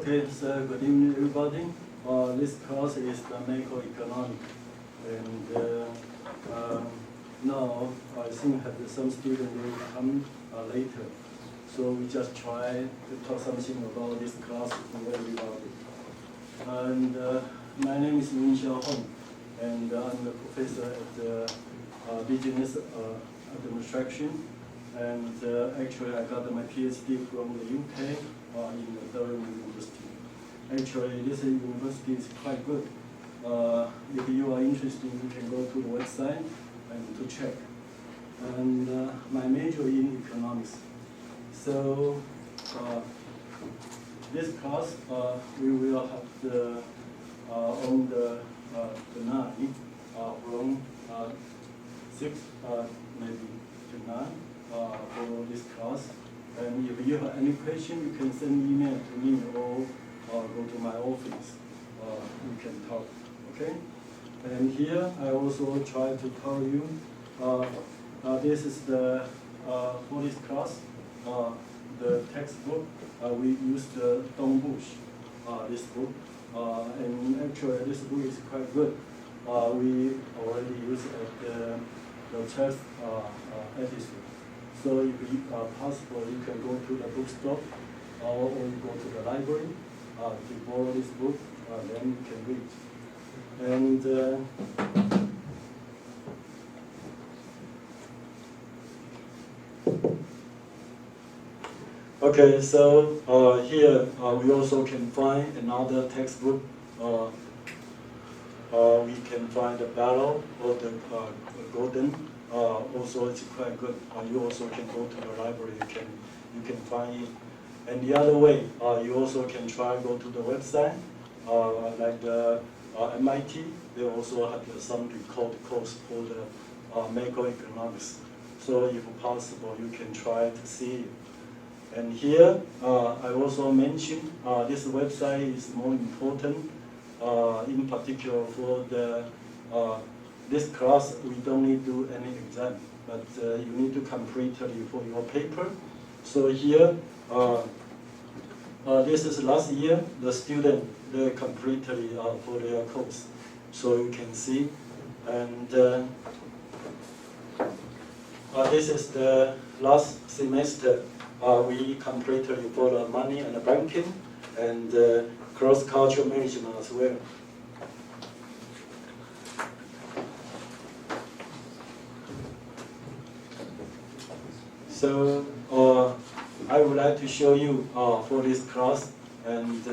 Okay, so good evening, everybody. This class is the macroeconomics, and now I think that some students will come later. So we just try to talk something about this class to everybody. And my name is Min Xiao Hong, and I'm the professor at the Business Administration. And actually, I got my PhD from the UK in the Durham University. Actually, this university is quite good. If you are interested, you can go to the website and to check. And my major in economics. So this class we will have the on the 9 from 6 maybe to 9 for this class. And if you have any question, you can send email to me or go to my office. We can talk. Okay. And here I also try to tell you. This is the for this class. The textbook, we use the Don Bush, this book, and actually this book is quite good. We already use it at the test edition. So if possible, you can go to the bookstore or you go to the library to borrow this book, then you can read. And okay, so here we also can find another textbook. We can find the Battle or the Golden. Also, it's quite good. You also can go to the library. You can find it. And the other way, you also can try go to the website, like the MIT. They also have something called course for the macroeconomics. So, if possible, you can try to see it. And here, I also mentioned this website is more important, in particular for the this class. We don't need to do any exam, but you need to complete it for your paper. So here, this is last year the student they completed for their course, so you can see. And this is the last semester. We completed for the money and the banking and cross-cultural management as well. So I would like to show you for this class, and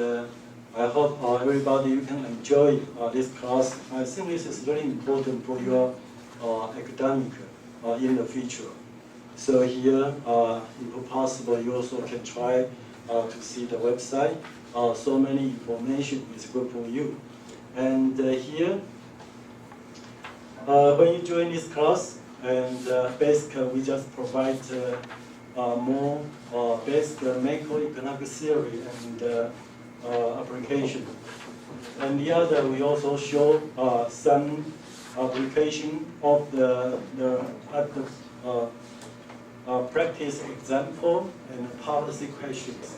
I hope everybody you can enjoy this class. I think this is very important for your academic in the future. So here, if possible, you also can try to see the website. So many information is good for you. And here, when you join this class, and basically we just provide more basic macroeconomic theory and application. And the other, we also show some application of the practice example and policy questions.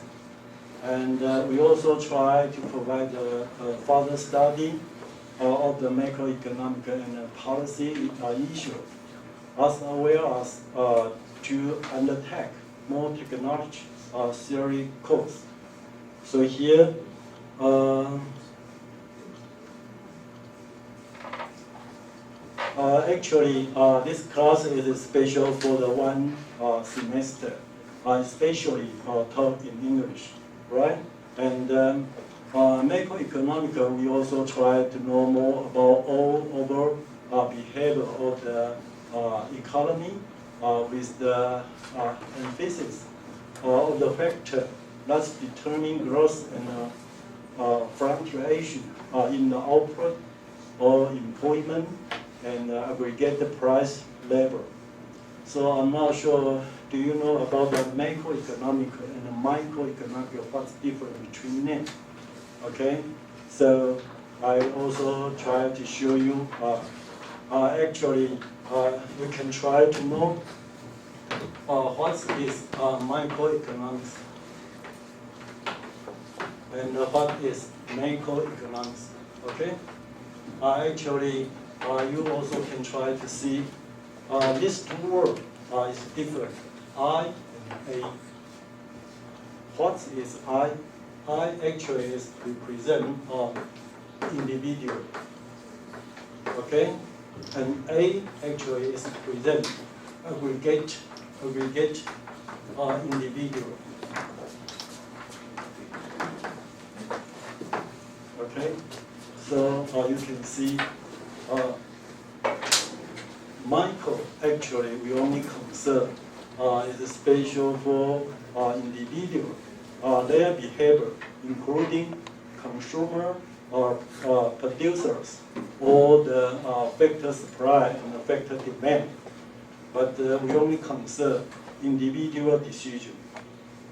And we also try to provide a further study of the macroeconomic and policy issue, as well as to undertake more technology theory course. So here, actually, this class is special for the one semester, especially taught in English, right? And macroeconomic, we also try to know more about all over behavior of the economy with the emphasis of the factor that's determining growth and fluctuation in the output or employment and aggregate the price level. So I'm not sure, do you know about the macroeconomic and the microeconomic, what's different between them? Okay, so I also try to show you, actually, you can try to know what is microeconomics. and what is macroeconomics. Okay? Actually, you also can try to see these two words is different. I and A. What is I? I actually is represent individual. Okay? And A actually is represent aggregate individual. Okay? So you can see micro actually we only consider is special for individual, their behavior, including consumer or producers, or the factor supply and the factor demand. But we only consider individual decision.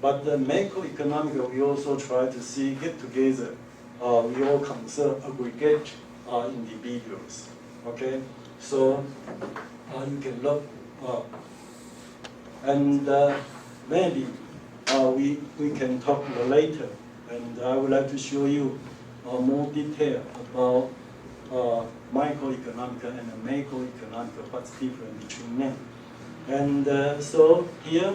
But the macroeconomic, we also try to see, get together, we all consider aggregate individuals. Okay? So you can look, and maybe we can talk later, and I would like to show you more detail about microeconomic and macroeconomic, what's different between them. And so here,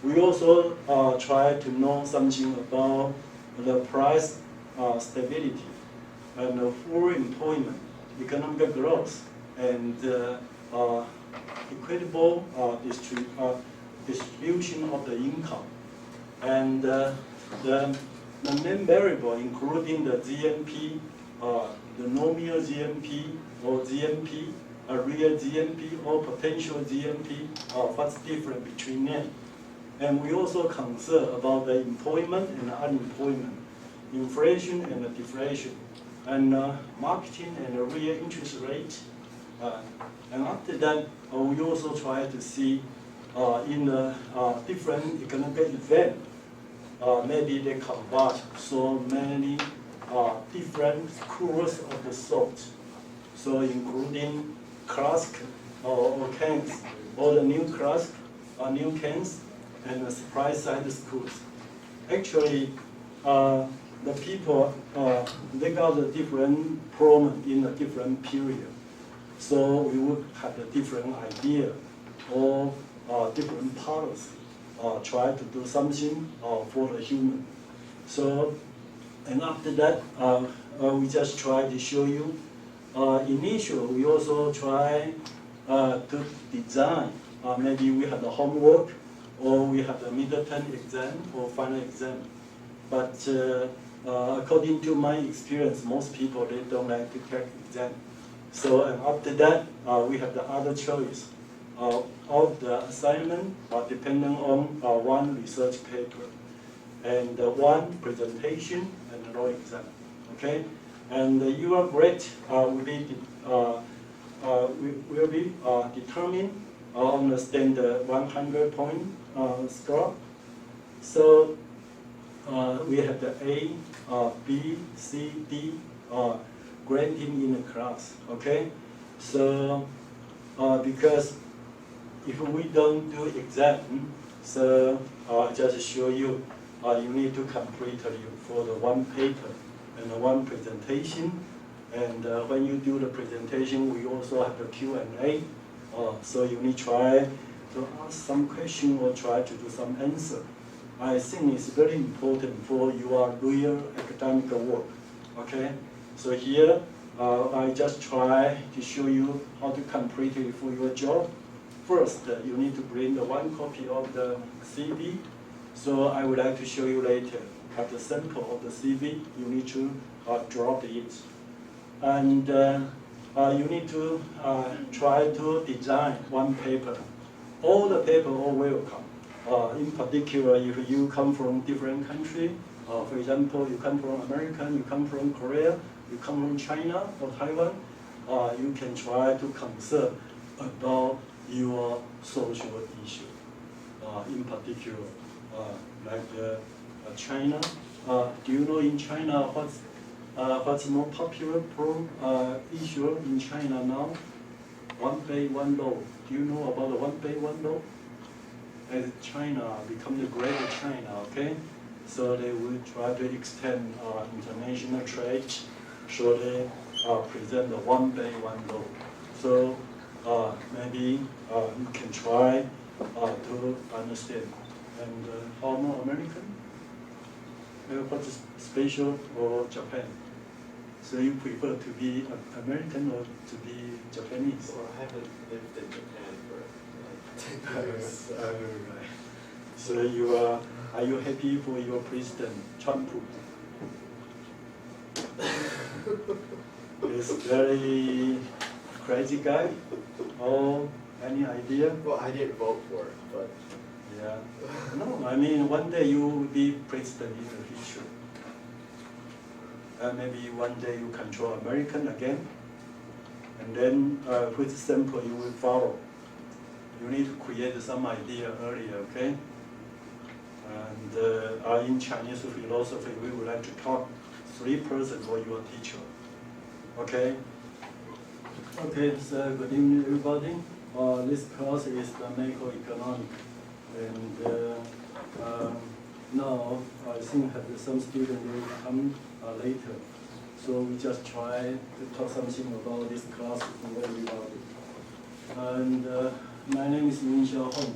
we also try to know something about the price stability and full employment, economic growth, and equitable distribution of the income. And the main variable, including the GNP, the nominal GNP or GNP, a real GNP or potential GNP, what's different between them. And we also consider about the employment and unemployment, inflation and deflation, and marketing and real interest rate. And after that, we also try to see in the different economic event, maybe they combine so many different schools of the thought. So including classic or Keynes, or the new classic, new Keynes, and the supply side schools. Actually, the people, they got a different problem in a different period. So we would have a different idea or different policy, try to do something for the human. So, and after that, we just try to show you. Initially, we also try to design. Maybe we have the homework, or we have the midterm exam or final exam. But according to my experience, most people, they don't like to take exam. So and after that, we have the other choice of the assignment depending on one research paper and one presentation and law exam. Okay, and your grade will be determined on the standard 100-point score. So we have the A, B, C, D grading in the class. Okay, so because if we don't do exam, so just show you, you need to complete for the one paper and the one presentation. And when you do the presentation, we also have the Q&A. So you need to try to ask some question or try to do some answer. I think it's very important for your real academic work. Okay, so here I just try to show you how to complete it for your job. First, you need to bring the one copy of the CV. So I would like to show you later. Have the sample of the CV. You need to drop it, and you need to try to design one paper. All the paper are welcome. In particular, if you come from different country, for example, you come from America, you come from Korea, you come from China or Taiwan, you can try to consider about your social issue. In particular, like China. Do you know in China what's more popular issue in China now? One Belt, One Road. Do you know about the One Belt, One Road? As China become the greater China, okay? So they will try to extend international trade. So they present the one day, one law. So maybe you can try to understand. And how more American? What's special for Japan? So you prefer to be American or to be Japanese? Well, I haven't lived in Japan for like 10 years. Right. So are you happy for your president, Trump? He's very crazy guy. Oh, any idea? Well, I didn't vote for it, but Yeah. No, I mean one day you will be president in the future. Maybe one day you control American again, and then which sample you will follow. You need to create some idea earlier, okay? And in Chinese philosophy, we would like to talk 3 persons for your teacher, okay? Okay, so good evening, everybody. This class is the macroeconomics, and now I think that some students will come later. So we just try to talk something about this class to everybody. And my name is Min Xiao Hong,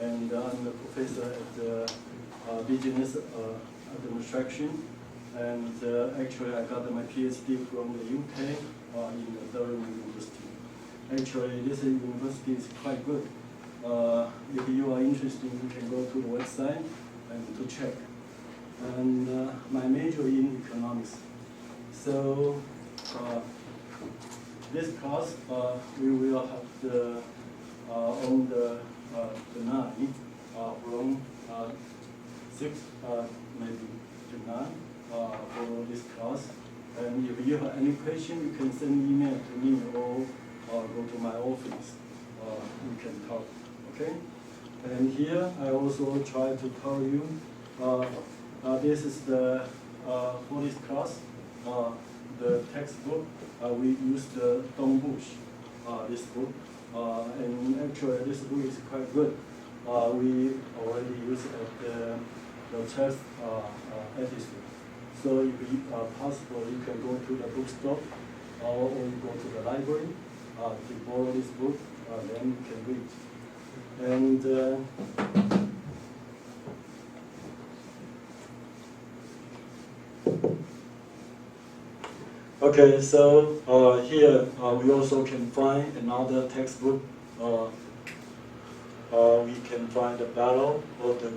and I'm the professor at the business administration. And actually, I got my PhD from the UK in the Durham University. Actually, this university is quite good. If you are interested, you can go to the website and to check. And my major in economics. So this class we will have the on the 9 from 6 maybe to 9 for this class. And if you have any question, you can send email to me or go to my office. We can talk. Okay. And here I also try to tell you. This is the for this class, the textbook. We use the Dong Bush, this book, and actually this book is quite good. We already use it at the test episode. So if possible, you can go to the bookstore or you go to the library to borrow this book. Then you can read. And okay, so here we also can find another textbook. We can find the Battle or the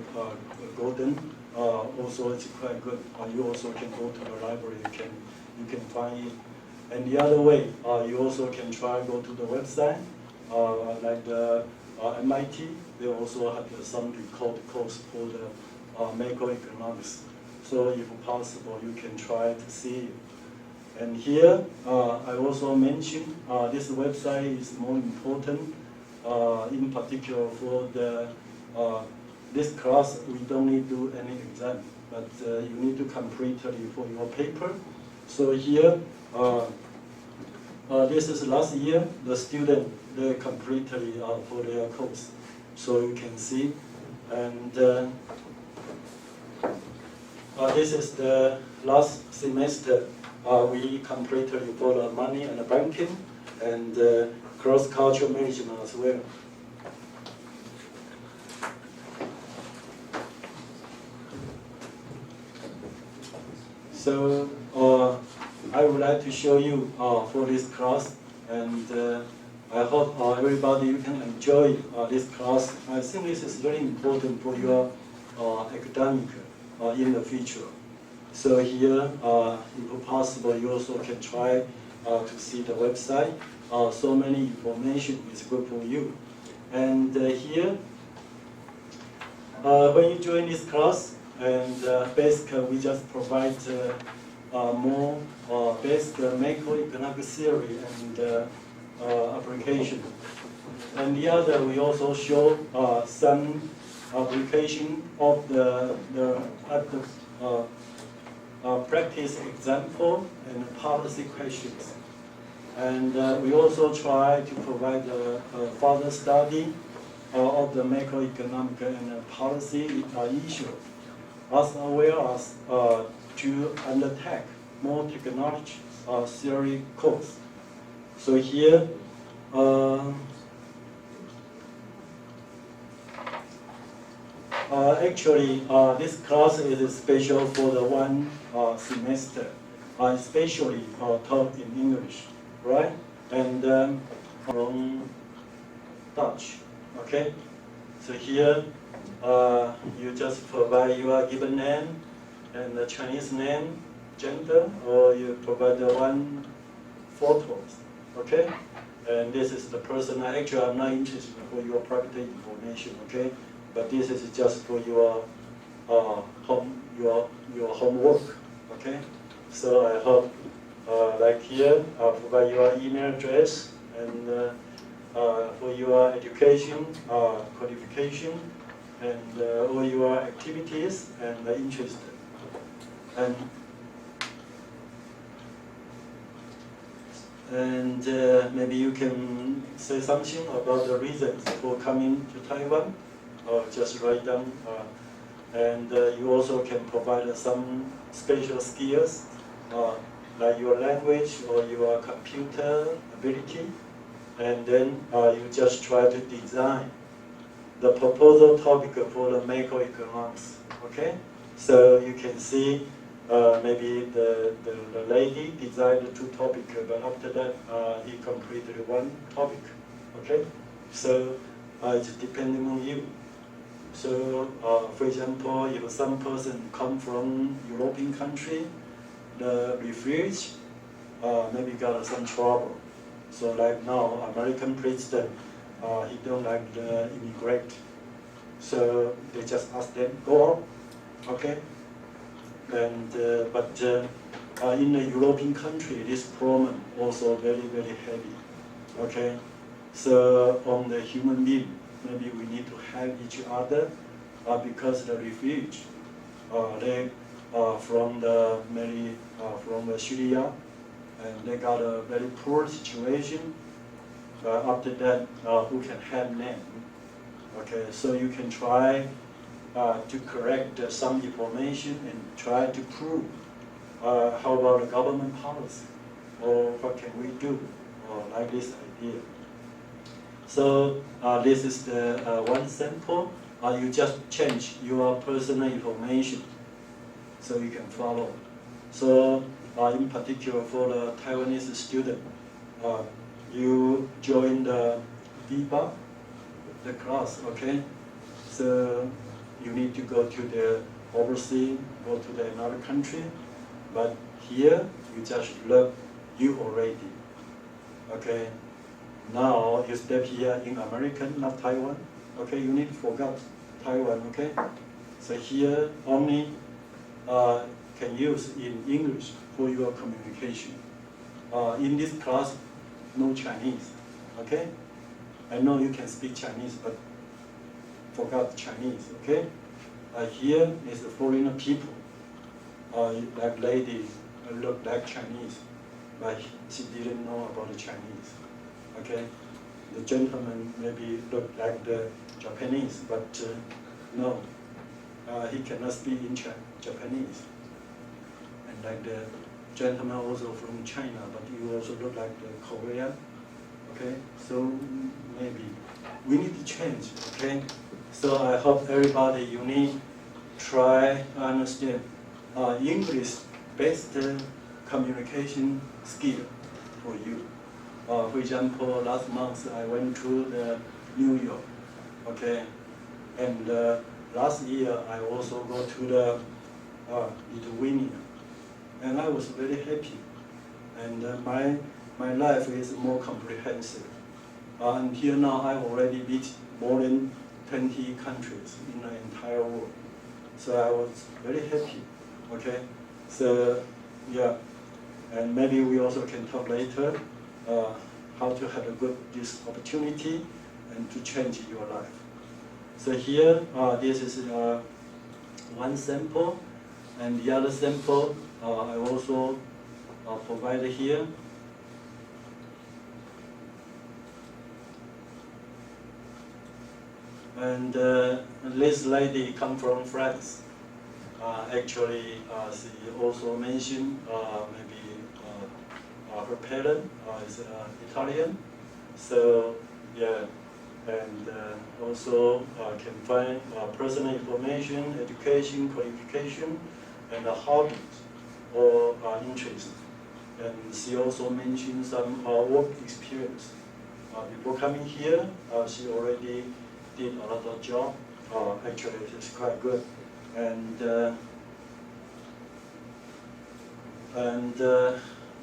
Golden. Also, it's quite good. You also can go to the library. You can find it. And the other way, you also can try go to the website, like the MIT. They also have something called course for the macroeconomics. So if possible, you can try to see it. And here, I also mentioned this website is more important, in particular for the this class. We don't need to do any exam, but you need to complete it for your paper. So here, this is last year the student they completed for their course, so you can see. And this is the last semester. We completed for the money and the banking and cross-cultural management as well. So I would like to show you for this class, and I hope everybody you can enjoy this class. I think this is very important for your academic in the future. So here, if possible, you also can try to see the website. So many information is good for you. And here, when you join this class, and basically we just provide more basic macroeconomic theory and application. And the other, we also show some application of the practice example and policy questions. And we also try to provide a further study of the macroeconomic and policy issue. as well as to undertake more technology theory course. So here, actually, this class is special for the one semester, especially taught in English, right? And from Dutch, okay? So here, you just provide your given name and the Chinese name, gender, or you provide the one photos, okay? And this is the person. Actually, I'm not interested for your private information, okay? But this is just for your your homework, okay? So I hope, like here, provide your email address and for your education, qualification, and all your activities and interest. And maybe you can say something about the reasons for coming to Taiwan, or just write down. And you also can provide some special skills, like your language or your computer ability. And then you just try to design the proposal topic for the macroeconomics, okay? So you can see maybe the lady designed two topics, but after that he completed one topic, okay? So it's depending on you. So for example, if some person come from European country, the refuge maybe got some trouble. So like now, American president, he don't like the immigrant. So they just ask them, go on, okay? And but in the European country, this problem also very, very heavy, okay? So on the human being, maybe we need to help each other because the refuge, they from the from Syria, and they got a very poor situation. After that, who can help them? Okay, so you can try to correct some information and try to prove how about the government policy, or what can we do, or like this idea. So this is the one sample. You just change your personal information so you can follow. So in particular for the Taiwanese student, you join the VBA, the class, okay? So you need to go to the overseas, go to the another country, but here you just learn you already, okay? Now you step here in America, not Taiwan, okay? You need to forget Taiwan, okay? So here only can use in English for your communication. In this class, no Chinese, okay? I know you can speak Chinese, but forgot Chinese, okay? Here is the foreigner people. That lady looked like Chinese, but she didn't know about the Chinese, okay? The gentleman maybe looked like the Japanese, but no, he cannot speak in Japanese. And like the gentleman also from China, but he also look like the Korean, okay? So maybe we need to change, okay? So I hope everybody, you need try to understand English-based communication skill for you. For example, last month I went to the New York, okay? And last year I also go to the Lithuania, and I was very happy. And my life is more comprehensive. Until now, I already visit more than 20 countries in the entire world. So I was very happy, okay? So, yeah, and maybe we also can talk later how to have a good this opportunity and to change your life. So here, this is one sample, and the other sample I also provided here. And this lady come from France. Actually, she also mentioned maybe her parent is Italian. So yeah, and also can find personal information, education, qualification, and hobbies or interests. And she also mentioned some work experience. Before coming here, she already did a lot of job. Actually, it's quite good. And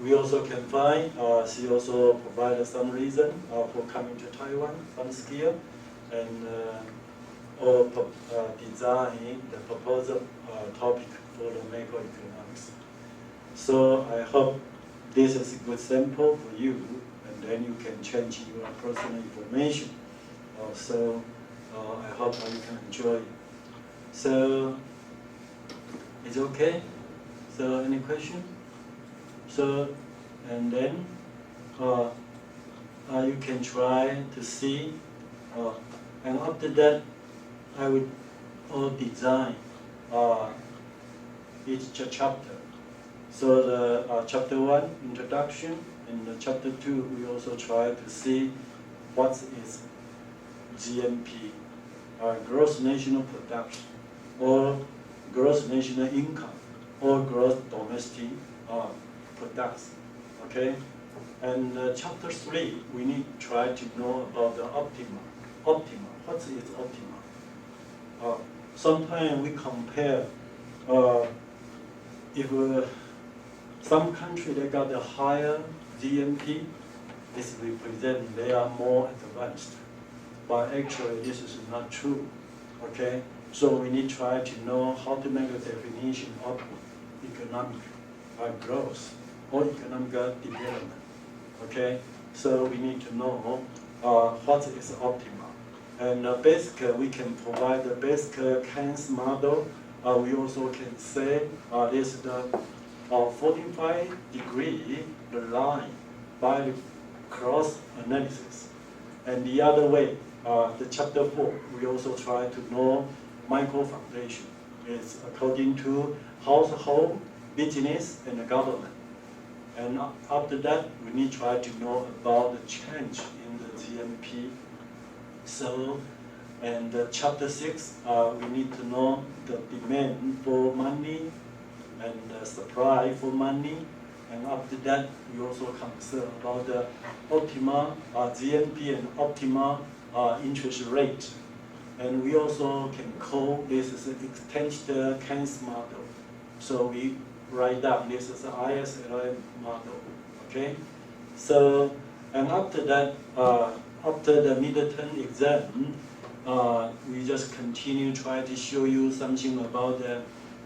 we also can find, she also provided some reason for coming to Taiwan, some skill, and or design the proposal topic for the macroeconomics. So I hope this is a good sample for you, and then you can change your personal information. So I hope you can enjoy it. So it's okay? So any question? So, and then you can try to see, and after that, I would design each chapter. So the chapter 1, introduction, and the chapter 2, we also try to see what is GNP, gross national product, or gross national income, or gross domestic products, okay? And chapter 3, we need to try to know about the optima. Optima, what is optima? Sometimes we compare, if some country they got a higher GNP, this represents they are more advanced. But actually this is not true, okay? So we need to try to know how to make a definition of economic growth or economic development, okay? So we need to know what is optimal. And basically we can provide the basic Keynes model. We also can say this is the 45-degree line by the cross analysis. And the other way, the chapter 4, we also try to know micro foundation. It's according to household, business, and the government. And after that, we need to try to know about the change in the GNP. So, and chapter 6, we need to know the demand for money and the supply for money. And after that, we also concern about the optimal GNP and optimal interest rate. And we also can call this as an extended Keynes model. So we write down this as an ISLM model, okay? So, and after that, after the midterm exam, we just continue try to show you something about the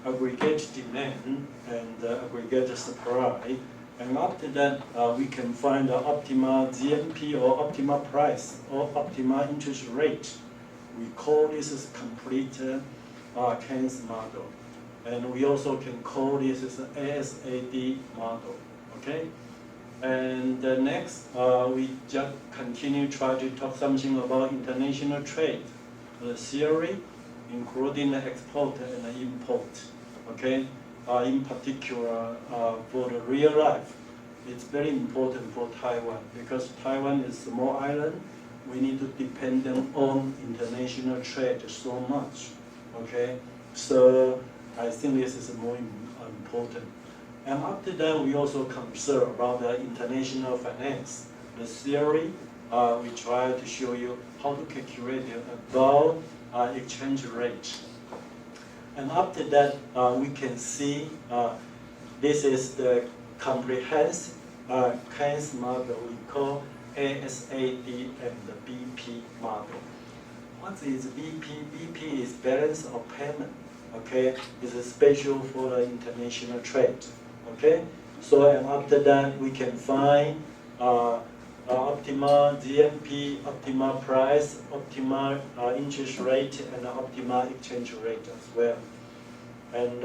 aggregate demand and the aggregate supply. And after that, we can find the optimal GNP or optimal price or optimal interest rate. We call this as complete Keynes model. And we also can call this as an ASAD model, okay? And next, we just continue try to talk something about international trade, the theory, including the export and the import, okay? In particular, for the real life, it's very important for Taiwan because Taiwan is a small island. We need to depend on international trade so much, okay? So I think this is more important. And after that, we also concern about the international finance. The theory, we try to show you how to calculate about exchange rate. And after that, we can see this is the comprehensive Keynes model we call ASAD and the BP model. What is BP? BP is balance of payment, okay? It's special for the international trade, okay? So and after that, we can find optimal GNP, optimal price, optimal interest rate, and optimal exchange rate as well. And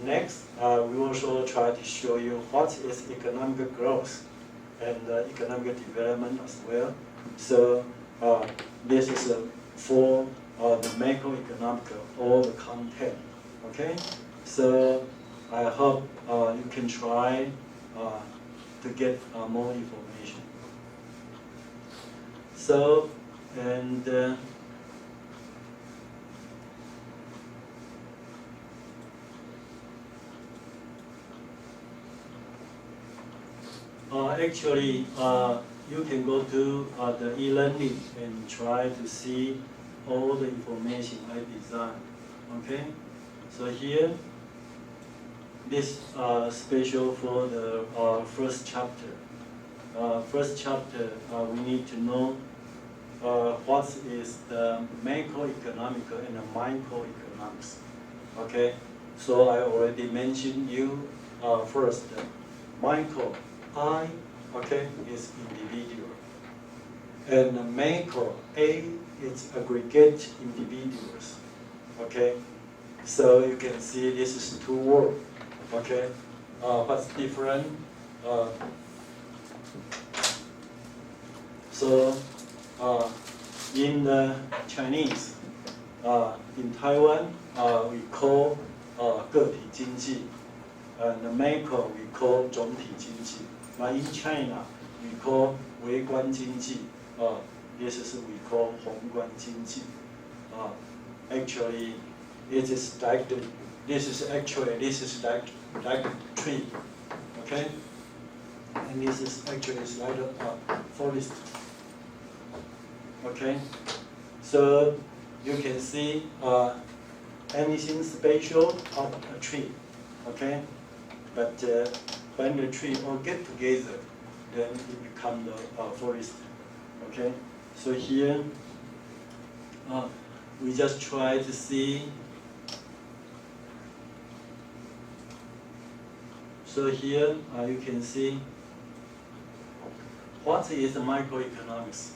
next, we also try to show you what is economic growth and economic development as well. So this is for the macroeconomic, all the content. Okay, so I hope you can try to get more information. So, and actually, you can go to the e-learning and try to see all the information I designed. Okay, so here, this special for the first chapter. First chapter, we need to know what is the macroeconomic and the microeconomics. Okay, so I already mentioned you first. Micro, I, okay, is individual. And the macro, A, is aggregate individuals. Okay, so you can see this is two words. Okay, what's different? So in Chinese, in Taiwan, we call 个体经济, and the macro we call 总体经济. But in China, we call 微观经济. This is we call 宏观经济. Actually, it is like this is like tree, okay? And this is actually like a forest. Okay, so you can see anything special of a tree. Okay, but when the tree all get together, then it becomes the forest. Okay, so here we just try to see. So here you can see what is microeconomics.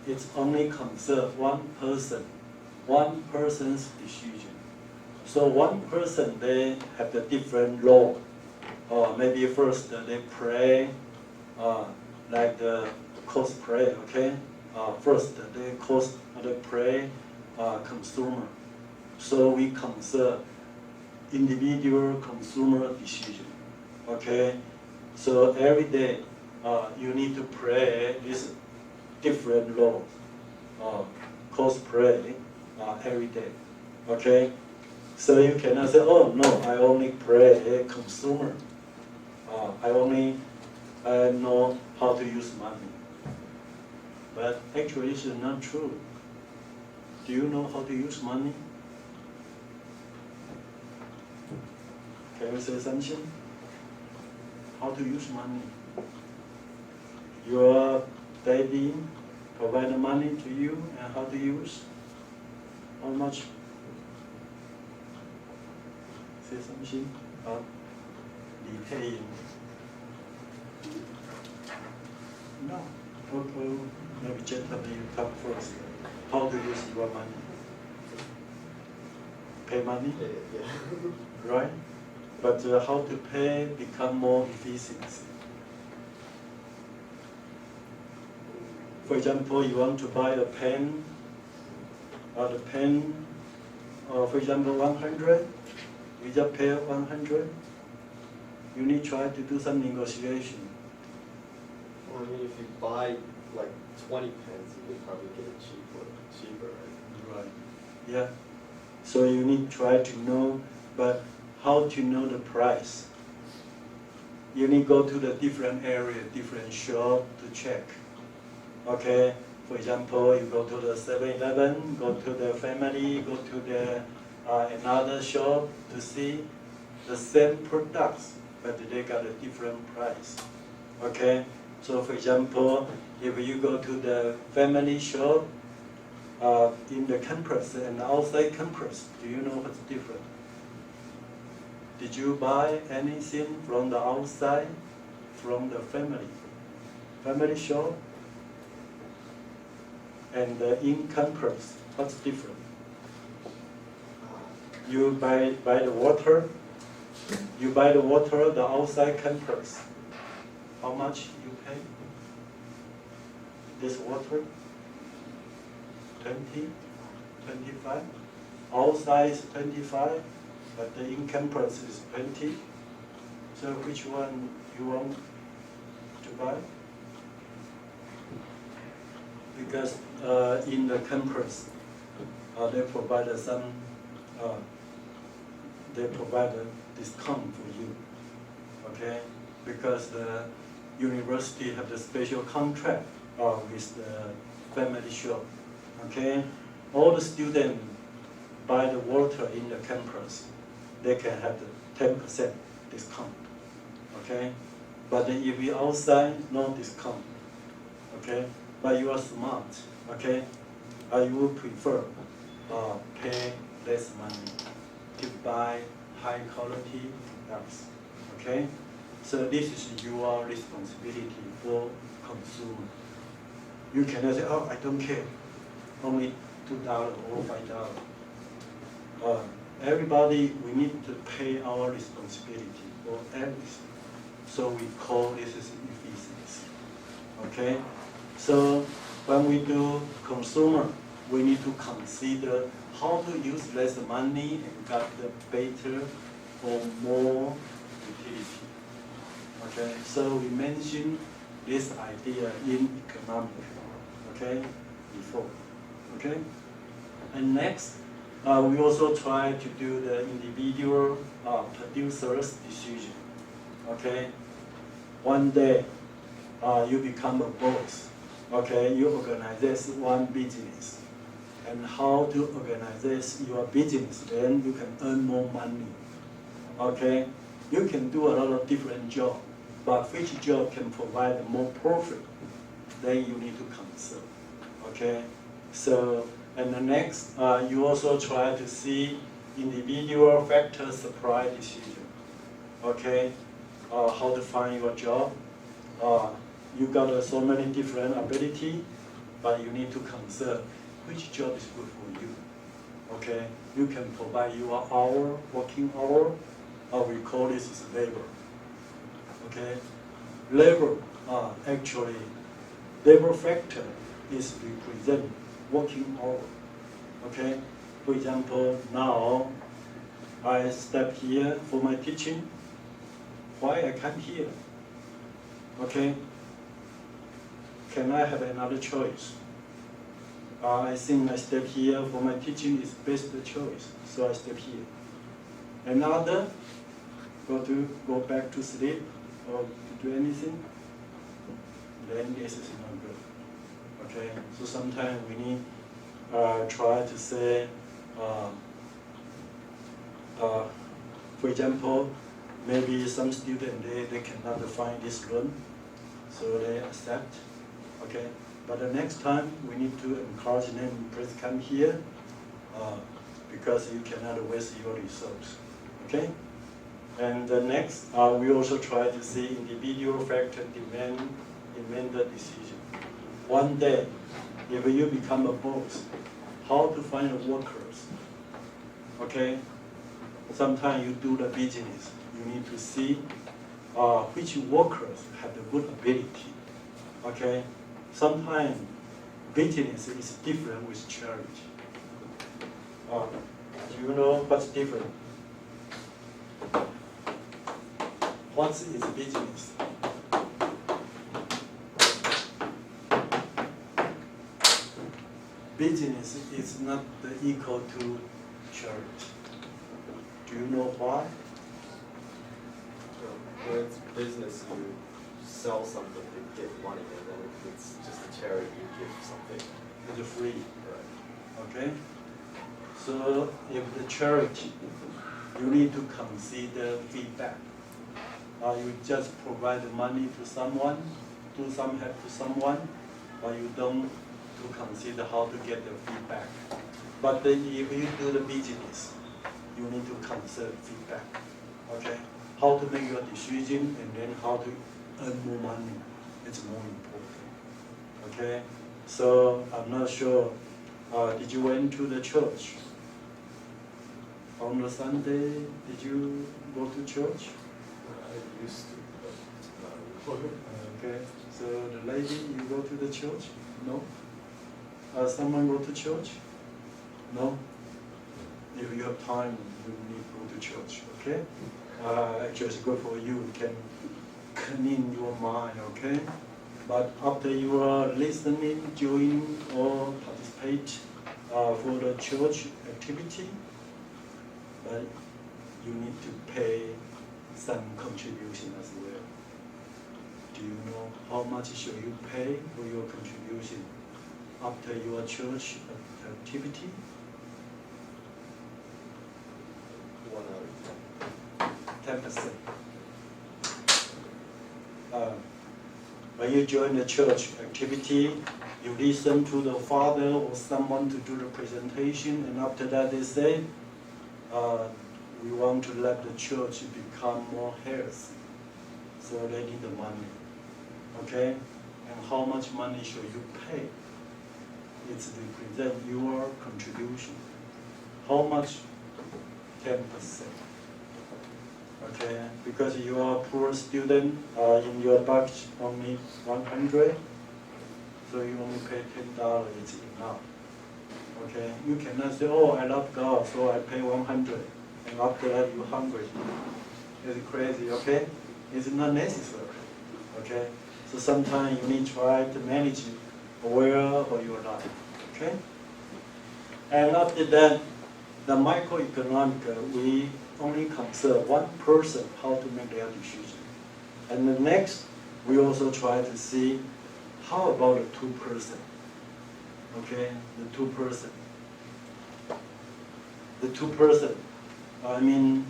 It's only concern one person's decision. So one person, they have the different law. Maybe first they pray, like the cosplay, okay? First they pray consumer. So we consider individual consumer decision, okay? So every day you need to pray this different laws, cosplay every day, okay? So you cannot say, oh no, I only pray a consumer. I only know how to use money. But actually it's not true. Do you know how to use money? Can you say something? How to use money? Your daddy provide money to you and how to use? How much? Say something about repaying. No. Okay. Maybe gentlemen, you talk first. How to use your money? Pay money? Yeah. Right? But how to pay become more efficiency. For example, you want to buy a pen, the pen, for example, 100, you just pay 100. You need to try to do some negotiation. Well, I mean, if you buy like 20 pens, you could probably get it cheaper, right? Right. Yeah. So you need to try to know, but how to know the price? You need to go to the different area, different shop to check. Okay, for example, you go to the 7-Eleven, go to the family, go to the another shop to see the same products, but they got a different price. Okay, so for example, if you go to the family shop in the campus and outside campus, do you know what's different? Did you buy anything from the outside, from the family shop? And in campus, what's different? You buy the water. You buy the water, the outside campus. How much you pay? This water? 20, 25? outside is 25, but the in campus is 20. So which one you want to buy? Because in the campus, they provide they provide a discount for you, okay? Because the university have the special contract with the family shop, okay? All the students buy the water in the campus, they can have the 10% discount, okay? But if you outside, no discount, okay? But you are smart, okay? You would prefer pay less money to buy high quality products, okay? So this is your responsibility for consumer. You cannot say, oh, I don't care, only $2 or $5. Everybody, we need to pay our responsibility for everything. So we call this is efficiency, okay? So when we do consumer, we need to consider how to use less money and get the better or more utility. Okay, so we mentioned this idea in economics, okay, before, okay? And next, we also try to do the individual producer's decision, okay? One day, you become a boss, okay? You organize this one business. And how to organize your business, then you can earn more money, okay? You can do a lot of different jobs, but which job can provide more profit, then you need to consider, okay? So, and the next, you also try to see individual factor supply decision, okay? How to find your job. You got so many different ability, but you need to consider which job is good for you, okay? You can provide your hour, working hour, we call this is labor, okay? Labor, actually, labor factor is represent working hour, okay? For example, now, I step here for my teaching. Why I come here, okay? Can I have another choice? I think I step here for my teaching is best choice, so I step here. Another, go back to sleep or to do anything, then this is not good. Okay, so sometimes we need try to say, for example, maybe some student they cannot find this room, so they accept. Okay. But the next time, we need to encourage them, please come here, because you cannot waste your resource, okay? And the next, we also try to see individual factor demand the decision. One day, if you become a boss, how to find workers, okay? Sometimes you do the business, you need to see which workers have the good ability, okay? Sometimes business is different with charity. Do you know what's different? What is business? Business is not equal to charity. Do you know why? When it's business, you sell something to get money, and then if it's just a charity, you give something. It's free. Right. Okay? So if the charity, you need to consider feedback. You just provide money to someone, do some help to someone, but you don't to consider how to get the feedback. But then if you do the business, you need to consider feedback. Okay? How to make your decision and then how to earn more money. It's more important. Okay? So I'm not sure. Did you went to the church? On the Sunday, did you go to church? I used to, but not anymore. Okay. So the lady, you go to the church? No? Someone go to church? No? have time, you need to go to church, okay? Actually, it's good for you. You can clean your mind, okay? But after you are listening, join or participate for the church activity, but you need to pay some contribution as well. Do you know how much should you pay for your contribution after your church activity? 1 out of 10. 10%. When you join the church activity, you listen to the father or someone to do the presentation, and after that they say, we want to let the church become more healthy, so they need the money. Okay? And how much money should you pay? It's represent your contribution. How much? 10%. Okay, because you are a poor student, in your budget only 100, so you only pay $10, it's enough. Okay, you cannot say, oh, I love God, so I pay 100, and after that you're hungry. It's crazy, okay? It's not necessary, okay? So sometimes you need to try to manage it well for your life, okay? And after that, the microeconomics, we only consider one person how to make their decision. And the next, we also try to see how about the two person. Okay, the two person. The two person, I mean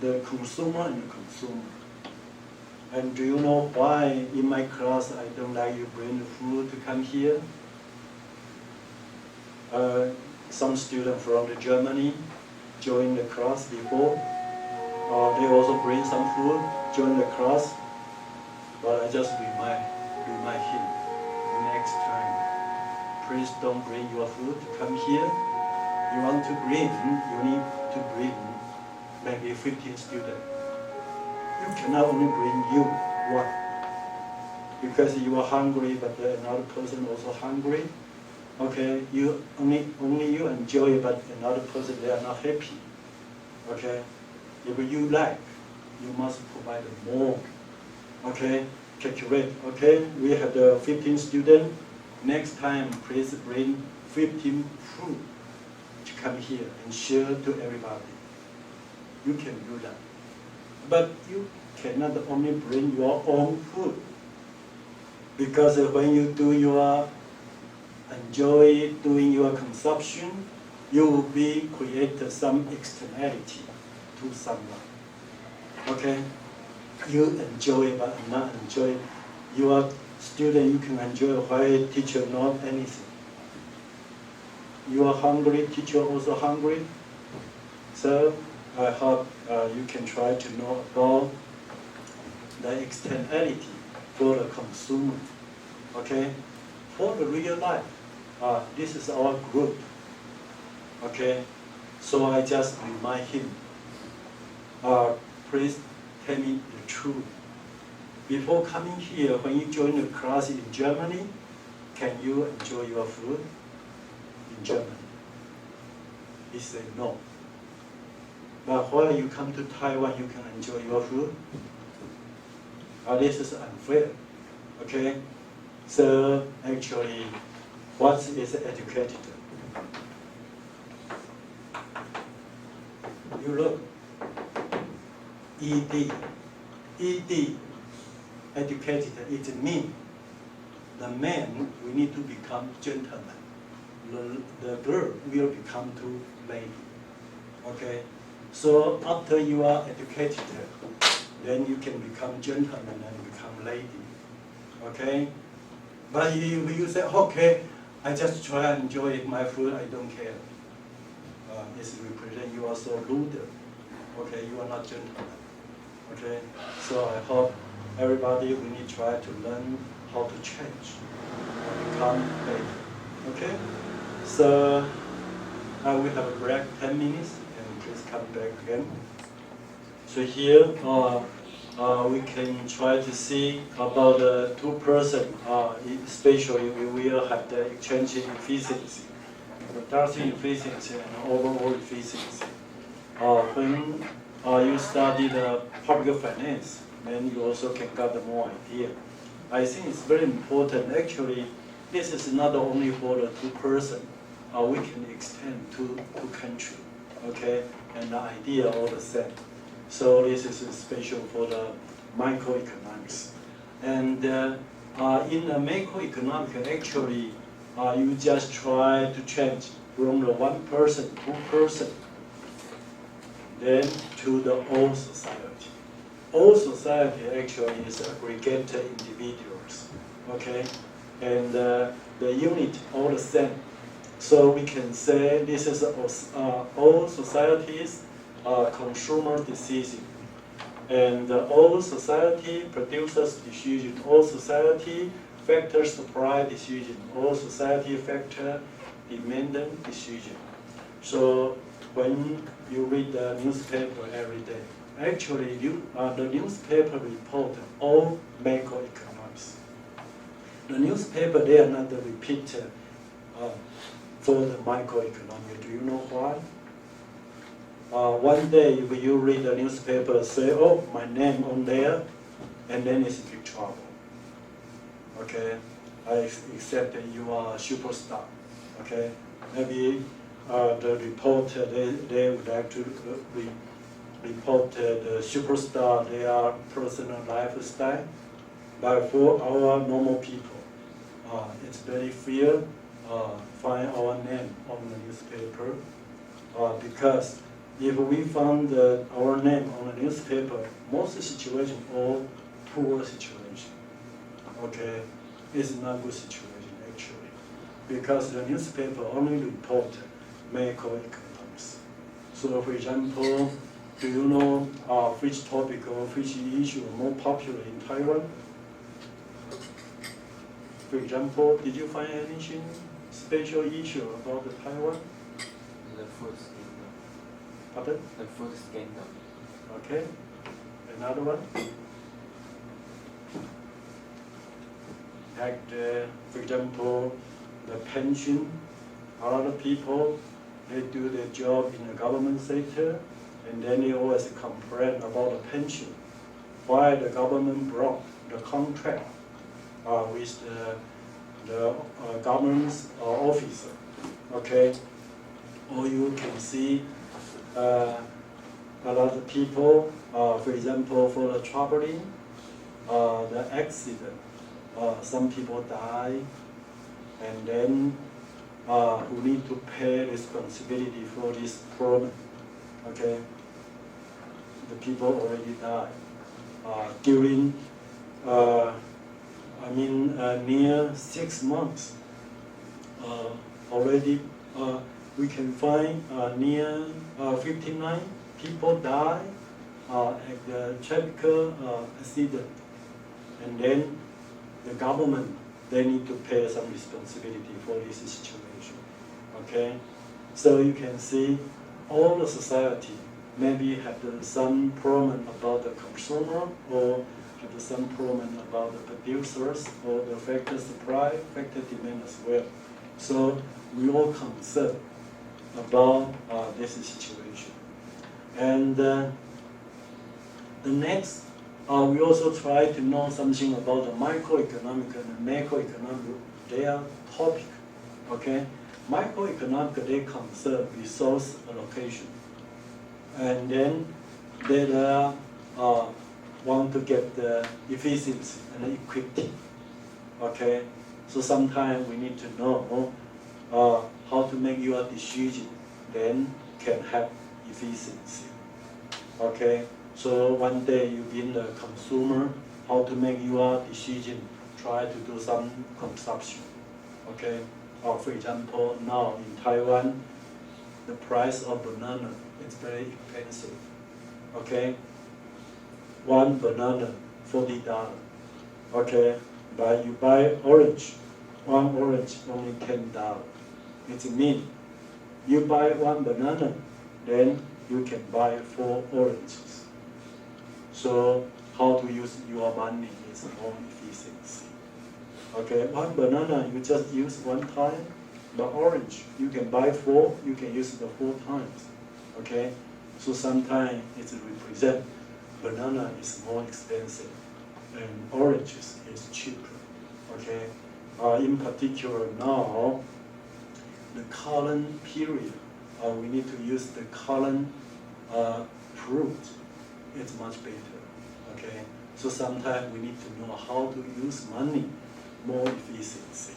the consumer and the consumer. And do you know why in my class I don't like you bring the food to come here? Some students from Germany join the class before. They also bring some food, join the class. But I just remind him, next time, please don't bring your food to come here. You want to bring, you need to bring maybe 15 students. You cannot only bring you one. Because you are hungry, but another person also hungry. Okay, you only you enjoy, but another person they are not happy. Okay, if you like, you must provide more. Okay, calculate. Okay, we have the 15 students. Next time, please bring 15 food to come here and share to everybody. You can do that, but you cannot only bring your own food, because when you do your enjoy doing your consumption, you will be create some externality to someone. Okay? You enjoy but not enjoy. You are student, you can enjoy while teacher not anything. You are hungry, teacher also hungry. So I hope you can try to know about the externality for the consumer. Okay? For the real life. This is our group, okay? So I just remind him, please tell me the truth. Before coming here, when you join the class in Germany, can you enjoy your food in Germany? He said no. But when you come to Taiwan, you can enjoy your food. This is unfair, okay? So actually, what is educated? You look, ED, educated, it means the man, we need to become gentleman. The girl will become to lady. Okay? So after you are educated, then you can become gentleman and become lady. Okay? But if you say, okay, I just try and enjoy my food, I don't care. This represents you are so rude. Okay, you are not gentleman. Okay, so I hope everybody we need to try to learn how to change and become better. Okay, so we have a break 10 minutes, and please come back again. So here we can try to see about the two person, especially we will have the exchange efficiency. production efficiency and overall efficiency. When you study the public finance, then you also can get more idea. I think it's very important. Actually, this is not only for the two person. We can extend to country, okay? And the idea all the same. So this is special for the microeconomics. And in the macroeconomics, actually, you just try to change from the one person, two person, then to the whole society. All society actually is aggregated individuals, okay? And the unit all the same. So we can say this is all societies consumer decision. And all society produces decision, all society factor supply decision, all society factor demand decision. So when you read the newspaper every day, actually the newspaper report all macroeconomics. The newspaper, they are not repeated for the microeconomics. Do you know why? One day, if you read the newspaper, say, oh, my name on there, and then it's big trouble. Okay? I accept that you are a superstar. Okay? Maybe the reporter, they would like to report the superstar, their personal lifestyle. But for our normal people, it's very fair find our name on the newspaper because if we found our name on the newspaper, most situation all poor situation. Okay, it's not good situation actually because the newspaper only report macroeconomics. So for example, do you know which topic or which issue are more popular in Taiwan? For example, did you find anything special issue about the Taiwan? The food scandal. Pardon? The food scandal. Okay. Another one? Like, for example, the pension. A lot of people, they do their job in the government sector, and then they always complain about the pension. Why the government broke the contract with the government's officer, okay? Or you can see a lot of people, for example, for the traveling, the accident, some people die, and then who need to pay responsibility for this problem, okay? The people already died. During near 6 months, already we can find near 59 people die at the traffic accident. And then the government, they need to pay some responsibility for this situation, okay? So you can see all the society maybe have some problem about the consumer or have some problem about the producers or the factor supply, factor demand as well. So we all concerned about this situation. And the next, we also try to know something about the microeconomic and the macroeconomic, their topic, okay? Microeconomic, they concern resource allocation. And then they want to get the efficiency and equity. Okay, so sometimes we need to know how to make your decision, then can have efficiency. Okay, so one day you being the consumer, how to make your decision, try to do some consumption. Okay, or for example, now in Taiwan, the price of banana is very expensive. Okay, one banana, $40. Okay, but you buy orange, one orange only $10. It means you buy one banana, then you can buy 4 oranges. So how to use your money is more efficiency. Okay, one banana you just use one time, But orange, you can buy 4, you can use it 4 times. Okay? So sometimes it represents banana is more expensive and orange is cheaper. Okay? In particular now, the current period, we need to use the current fruit. It's much better. Okay? So sometimes we need to know how to use money more efficiency.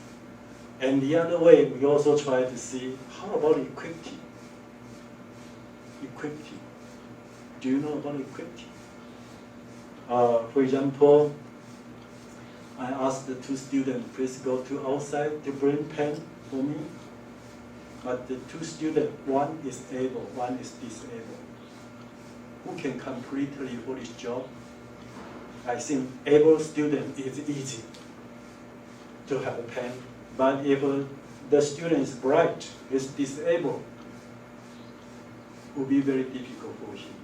And the other way, we also try to see how about equity. Equity. Do you know about equity? For example, I asked the 2 students, please go to outside to bring pen for me. But the 2 students, one is able, one is disabled. Who can completely for this job? I think able student is easy to have a pen. But if the student is bright, is disabled, it will be very difficult for him.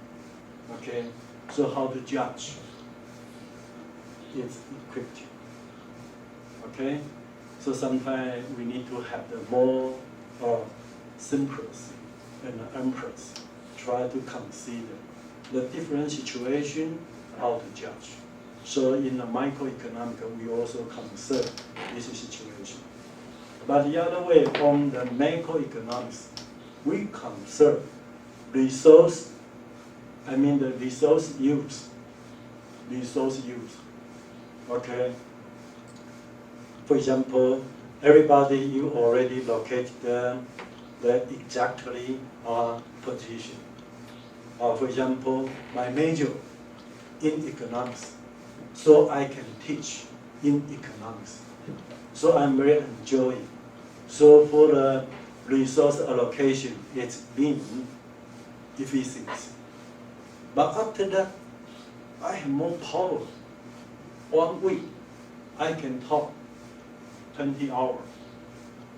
Okay? So how to judge? It's equity. Okay? So sometimes we need to have the more simplest and empress. Try to consider the different situation, how to judge. So in the microeconomics, we also consider this situation. But the other way, from the macroeconomics, we consider resource, the resource use. Resource use. Okay? For example, everybody, you already locate the exactly position. For example, my major in economics, so I can teach in economics. So I'm very enjoying. So for the resource allocation, it's been efficiency. But after that, I have more power. 1 week, I can talk 20 hours.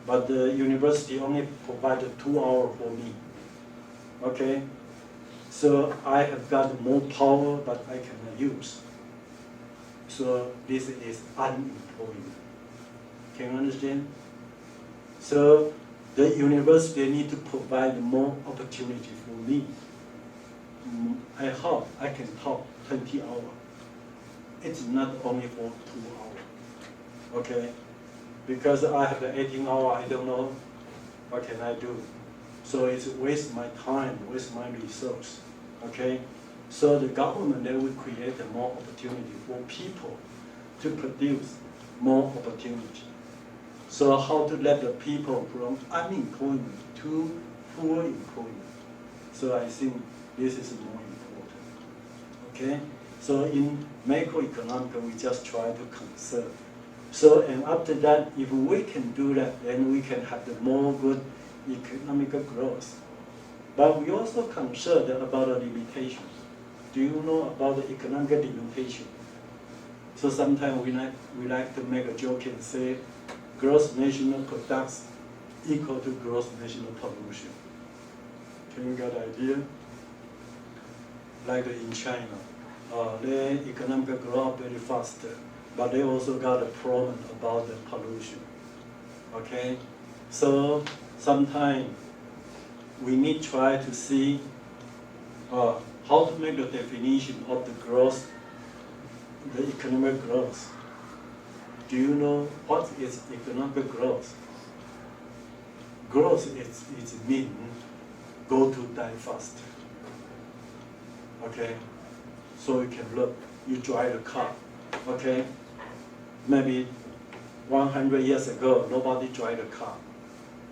But the university only provided 2 hours for me. Okay? So I have got more power, but I cannot use. So this is unemployment. Can you understand? So the university need to provide more opportunity for me. I hope I can talk 20 hours. It's not only for 2 hours. Okay? Because I have the 18 hours, I don't know what can I do. So it's waste my time, waste my resource. Okay? So the government, they will create more opportunity for people to produce more opportunity. So how to let the people from unemployment to full employment. So I think this is more important. Okay? So in macroeconomics, we just try to conserve. So, and after that, if we can do that, then we can have the more good economic growth. But we also concerned about the limitations. Do you know about the economic limitation? So sometimes we like to make a joke and say, gross national products equal to gross national pollution. Can you get the idea? Like in China, their economic growth very fast, but they also got a problem about the pollution. Okay, so sometimes we need to try to see how to make the definition of the growth, the economic growth. Do you know what is economic growth? Growth is mean go to die fast. Okay, so you can look. You drive a car. Okay, maybe 100 years ago nobody drive a car,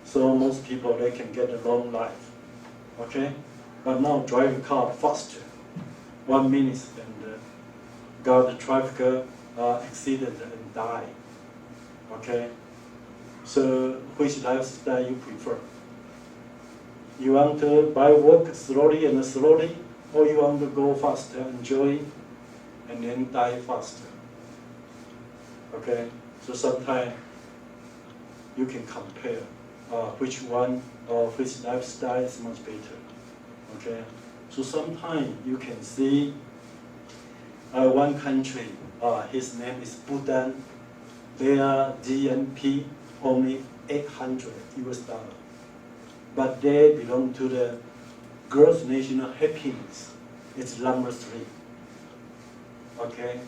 so most people they can get a long life. Okay, but now drive a car faster. 1 minute and got the traffic accident and die. Okay, so which lifestyle you prefer? You want to work slowly and slowly, or you want to go faster, enjoy, and then die faster? Okay, so sometimes you can compare which one or which lifestyle is much better. Okay, so sometimes you can see one country, his name is Bhutan. Their GNP only $800 US. But they belong to the gross national happiness. It's number 3. Okay?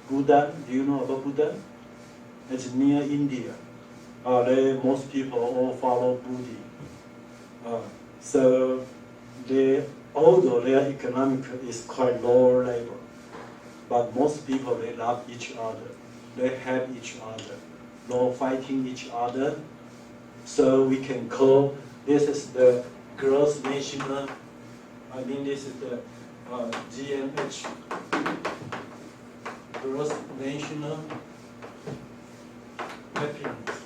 Bhutan, do you know about Bhutan? It's near India. Most people all follow Buddhism. So although their economic is quite low level, but most people, they love each other. They help each other, no fighting each other. So we can call, this is the gross national, this is the GNH, gross national happiness.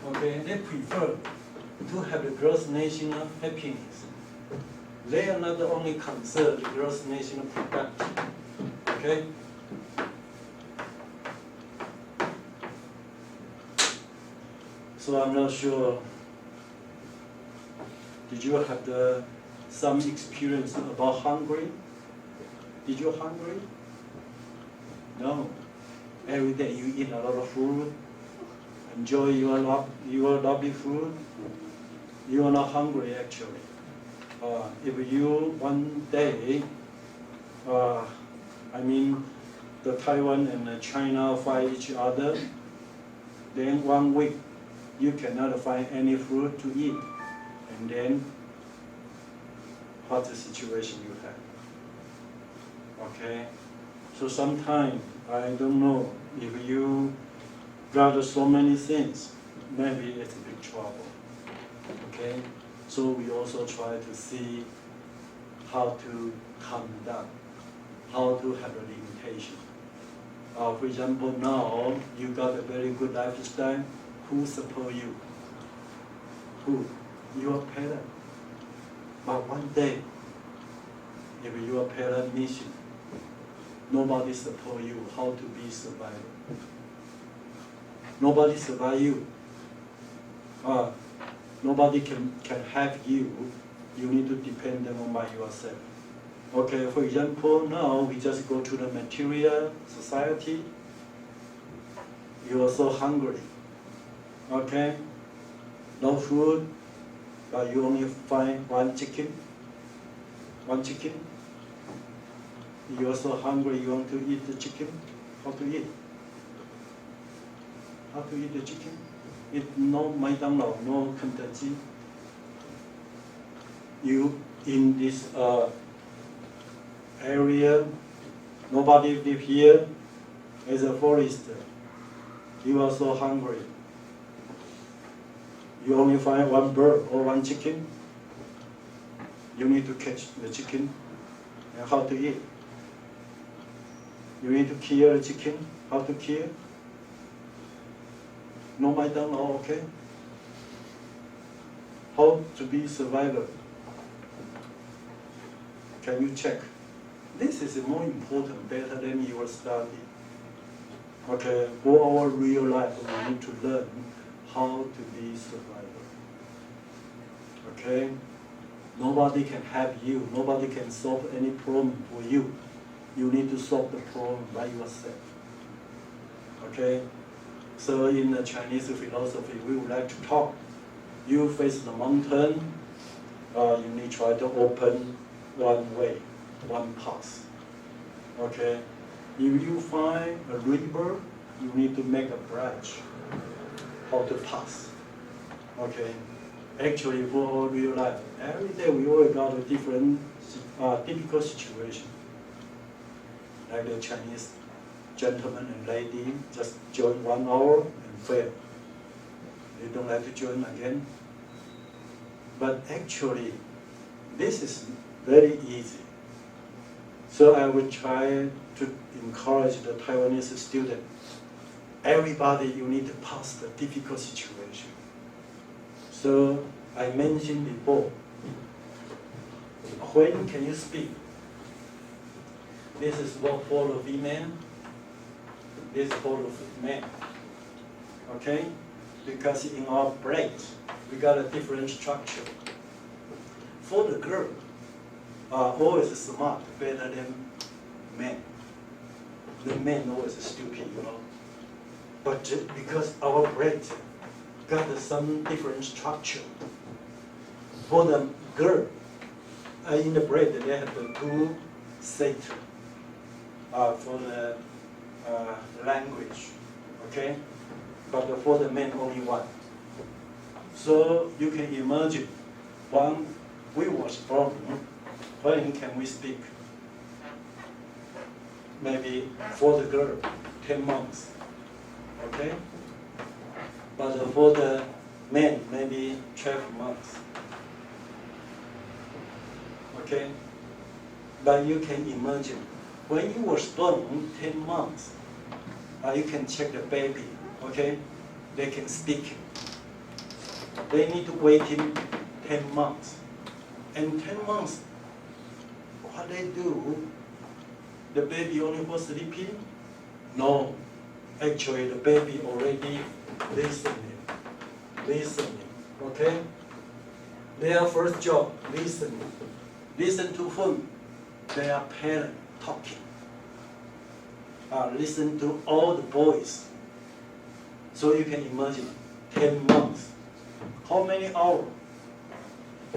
Okay, they prefer to have the gross national happiness. They are not only concerned the gross national product. Okay? So I'm not sure. Did you have some experience about Hungary? Did you hungry? No. Every day you eat a lot of food, enjoy your lovely food. You are not hungry actually. If you one day, the Taiwan and China fight each other, then 1 week you cannot find any food to eat, and then what's the situation you have? Okay, so sometimes I don't know if you got so many things, maybe it's a big trouble. Okay, so we also try to see how to calm down, how to have a limitation. For example, now you got a very good lifestyle. Who support you? Who? Your parent. But one day, if your parent mission, nobody support you, how to be survivor? Nobody survive you. Nobody can help you. You need to depend on by yourself. Okay, for example, now we just go to the material society. You are so hungry. Okay, no food, but you only find one chicken. You are so hungry, you want to eat the chicken. How to eat? How to eat the chicken? It no McDonald's, no Kentucky. You in this area, nobody live here. As a forester, you are so hungry. You only find one bird or one chicken. You need to catch the chicken. And how to eat? You need to kill the chicken. How to kill? No McDonald's, okay? How to be survivor? Can you check? This is more important, better than your study. Okay, for our real life, we need to learn how to be survivor. Okay? Nobody can help you. Nobody can solve any problem for you. You need to solve the problem by yourself. Okay? So in the Chinese philosophy, we would like to talk. You face the mountain, you need to try to open one way, one path. Okay? If you find a river, you need to make a bridge. How to pass. Okay? Actually, for our real life, every day we all got a different typical situation. Like the Chinese gentleman and lady just join 1 hour and fail. They don't like to join again. But actually, this is very easy. So I would try to encourage the Taiwanese student. Everybody, you need to pass the difficult situation. So I mentioned before, when can you speak? This is what for the female. This is for the man. Okay? Because in our brain, we got a different structure. For the girl, always smart, better than men. The men always stupid, you know. But because our brain got some different structure. For the girl, in the brain they have the two sets for the language, okay? But for the men only one. So you can imagine when we was born, when can we speak? Maybe for the girl, 10 months, okay? But for the men, maybe 12 months, okay? But you can imagine, when you were born 10 months, you can check the baby, okay? They can speak. They need to wait in 10 months. And 10 months, what they do, the baby only for sleeping? No, actually the baby already listening, okay? Their first job, listening. Listen to whom? Their parent talking. Listen to all the boys. So you can imagine, 10 months. How many hours?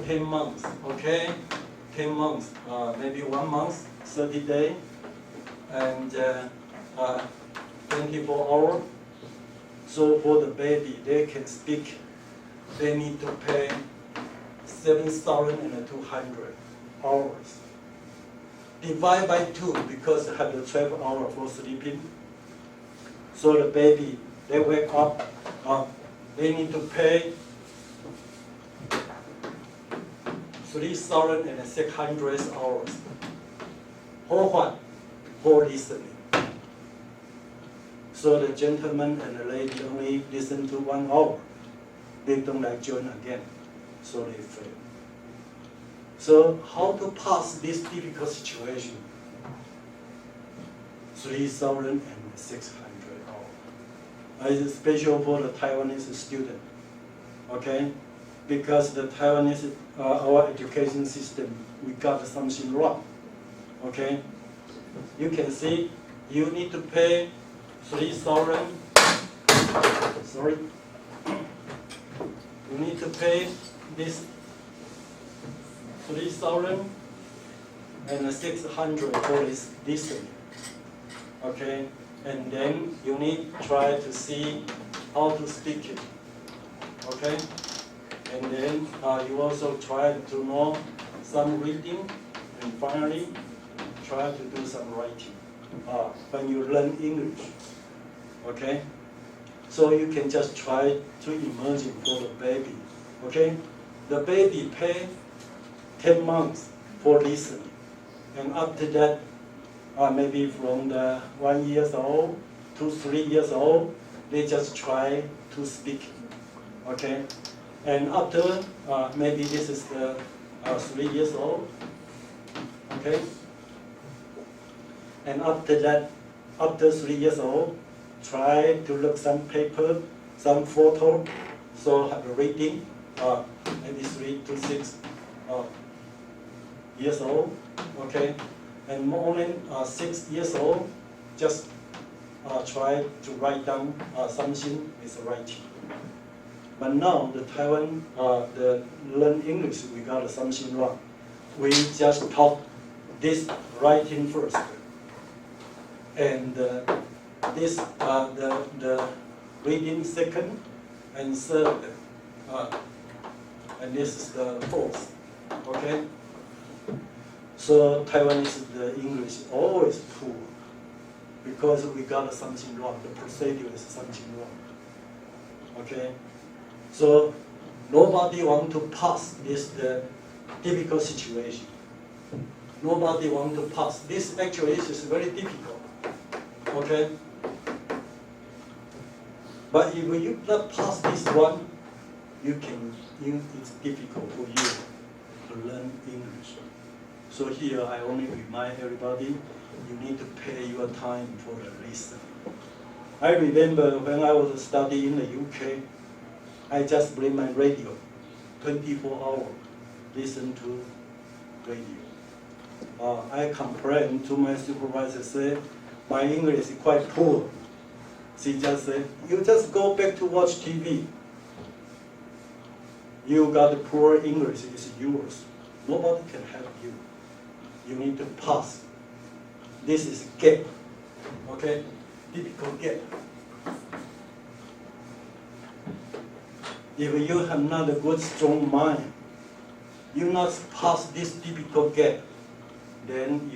10 months, okay? 10 months, maybe 1 month, 30 days, and 24 hours. So for the baby, they can speak. They need to pay 7,200 hours. Divide by 2 because they have the 12 hours for sleeping. So the baby, they wake up, they need to pay 3,600 hours. For what? For listening. So the gentleman and the lady only listen to 1 hour. They don't like join again, so they fail. So how to pass this difficult situation? 3,600 hours. It's special for the Taiwanese student, okay? Because the Taiwanese, our education system, we got something wrong, okay? You can see, you need to pay 3,000, sorry. You need to pay this 3,600 for this listening, okay? And then you need to try to see how to speak it, okay? And then you also try to know some reading, and finally try to do some writing when you learn English, okay? So you can just try to imagine for the baby, okay? The baby pay 10 months for listening, and after that, maybe from the 1 year old to 3 years old, they just try to speak, okay? And after, maybe this is the 3 years old, okay? And after that, after 3 years old, try to look some paper, some photo, so have a reading, maybe 3 to 6 years old, okay? And more than 6 years old, just try to write down something is writing. But now the Taiwan, the learn English, we got something wrong. We just taught this writing first, and this the reading second, and third, and this is the fourth. Okay. So Taiwanese the English always poor because we got something wrong. The procedure is something wrong. Okay. So nobody want to pass this difficult situation. Nobody want to pass. This actually is very difficult. Okay? But if you not pass this one, it's difficult for you to learn English. So here I only remind everybody, you need to pay your time for the listening. I remember when I was studying in the UK, I just bring my radio, 24 hours, listen to radio. I complained to my supervisor, say, my English is quite poor. She just said, you just go back to watch TV. You got poor English, it's yours. Nobody can help you. You need to pass. This is gap, okay? Typical gap. If you have not a good, strong mind, you not pass this typical gap, then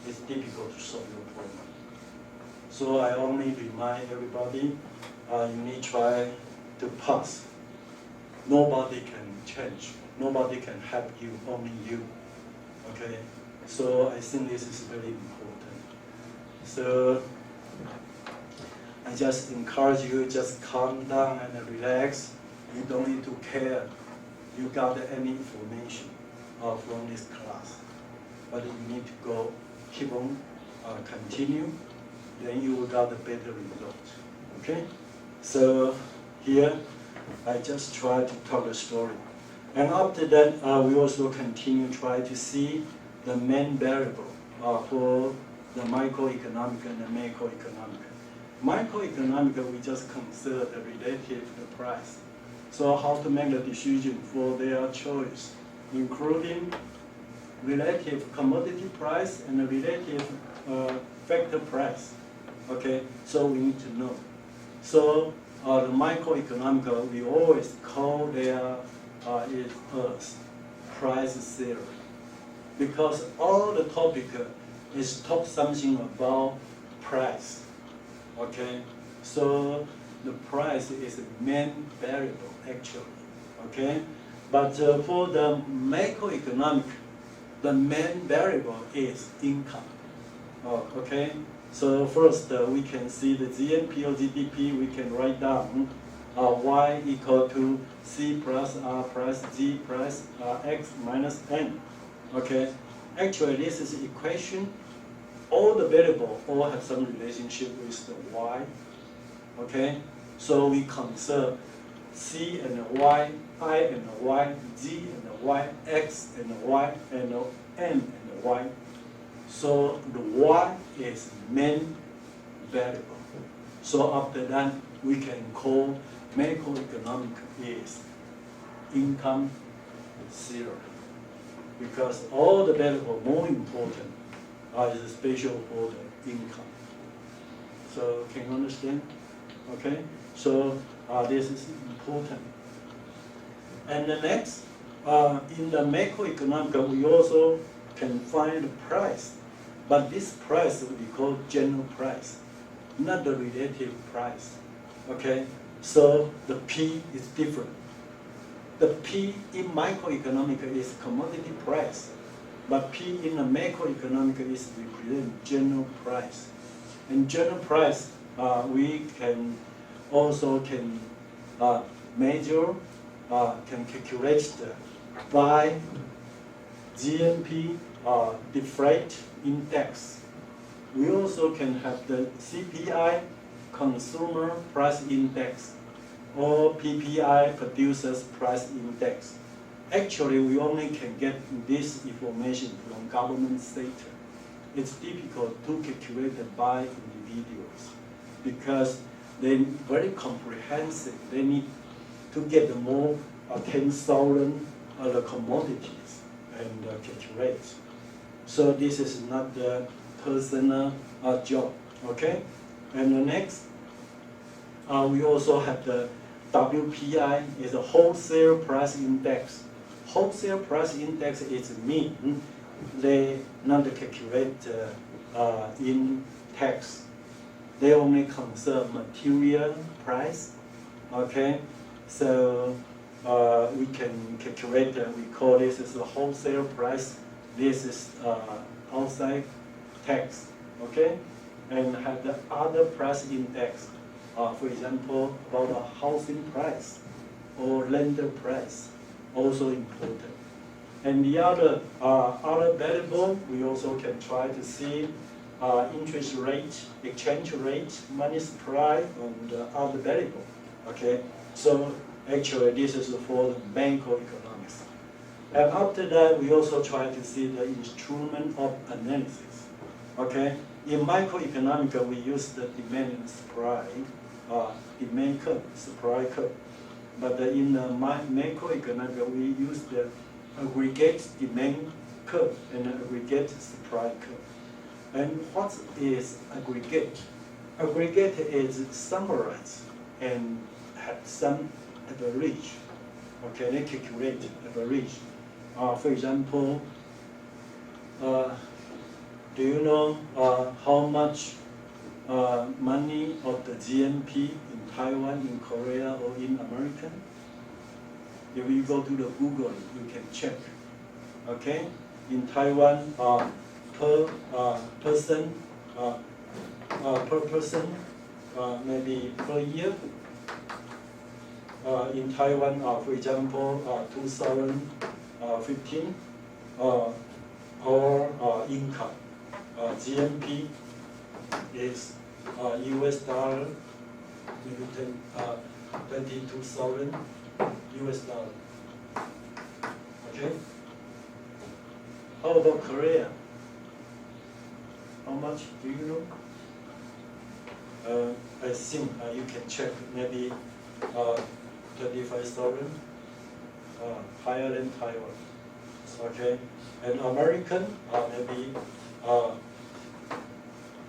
it's difficult to solve your problem. So I only remind everybody, you need to try to pass. Nobody can change. Nobody can help you, only you. Okay? So I think this is very important. So I just encourage you, just calm down and relax. You don't need to care you got any information from this class. But you need to go, keep on, continue, then you will get a better result. Okay? So here, I just try to tell the story. And after that, we also continue try to see the main variable for the microeconomic and the macroeconomic. Microeconomic, we just consider the relative price. So how to make the decision for their choice, including relative commodity price and the relative factor price. Okay, so we need to know. So the microeconomic, we always call their it as price theory, because all the topic is talk something about price. Okay, so the price is the main variable actually. Okay, but for the macroeconomic, the main variable is income. Okay, so first we can see the GNP or GDP. We can write down y equal to c plus r plus g plus x minus n. Okay, actually this is the equation. All the variables all have some relationship with the y. Okay, so we conserve c and y, I and y, g and y, x and y, and n and y. So the y is main variable. So after that, we can call macroeconomic is income zero, because all the variables more important is special for the income. So can you understand? Okay, so this is important. And the next, in the macroeconomic, we also can find the price, but this price we call general price, not the relative price. Okay, so the P is different. The P in microeconomic is commodity price, but P in the macroeconomic is represent general price. And general price, we can also measure, can calculate by GNP deflate index. We also can have the CPI, consumer price index, or PPI, producers price index. Actually, we only can get this information from government data. It's difficult to calculate by individuals because they're very comprehensive. They need to get more 10,000 other commodities and calculate. So this is not the personal job. Okay, and the next, we also have the WPI, is a wholesale price index. Wholesale price index is mean they not calculate in tax. They only conserve material price. Okay, so we can calculate. We call this as a wholesale price. This is outside tax. Okay, and have the other price index. For example, about the housing price or lender price, also important. And the other variable, we also can try to see interest rate, exchange rate, money supply, and other variable. Okay, so actually this is for the macroeconomics. And after that, we also try to see the instrument of analysis. Okay, In microeconomics, we use the demand and supply, demand curve, supply curve. But in the macroeconomics, we use the aggregate demand curve and aggregate supply curve. And what is aggregate? Aggregate is summarized and have some average. Okay, they calculate average. For example, do you know how much money of the GNP in Taiwan, in Korea, or in America? If you go to the Google, you can check. Okay, in Taiwan, per person, maybe per year. In Taiwan, for example, 2015, our income, GNP is US dollar, maybe 22,000 US dollar. Okay? How about Korea? How much do you know? I think you can check, maybe 25,000, higher than Taiwan. Okay, and American maybe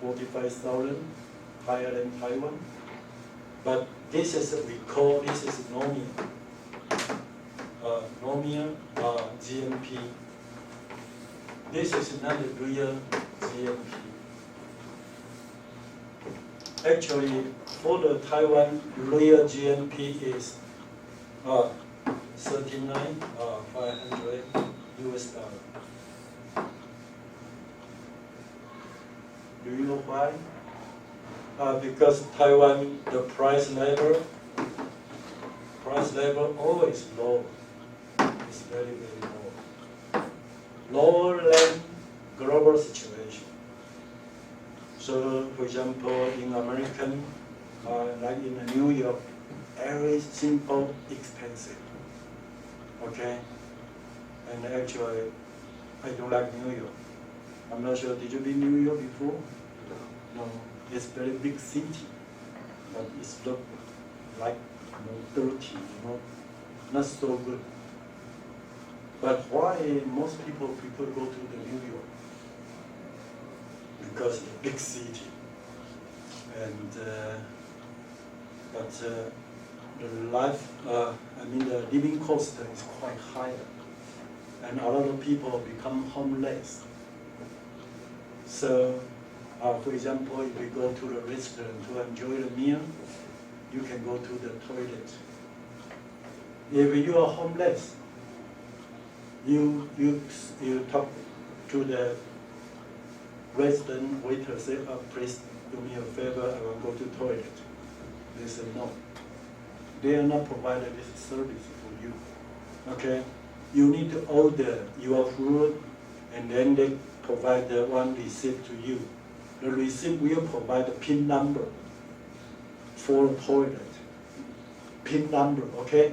45,000, higher than Taiwan. But this is nominal. Nominal GNP. This is not the real GNP. Actually, for the Taiwan, real GNP is 39,500 US dollar. Do you know why? Because Taiwan, the price level always low. It's very, very low. Lower than global situation. So, for example, in American, like in New York, very simple, expensive. Okay? And actually, I don't like New York. I'm not sure, did you be in New York before? No. It's very big city, but it's look like dirty, not so good. But why most people prefer go to the New York? Because it's a big city, and the life, the living cost is quite higher, and a lot of people become homeless. So, for example, if you go to the restaurant to enjoy the meal, you can go to the toilet. If you are homeless, you talk to the restaurant waiter, say, please do me a favor, I will go to toilet. They say no. They are not provided this service for you. Okay? You need to order your food, and then they provide the one receipt to you. The receipt will provide the PIN number for the toilet. PIN number, okay?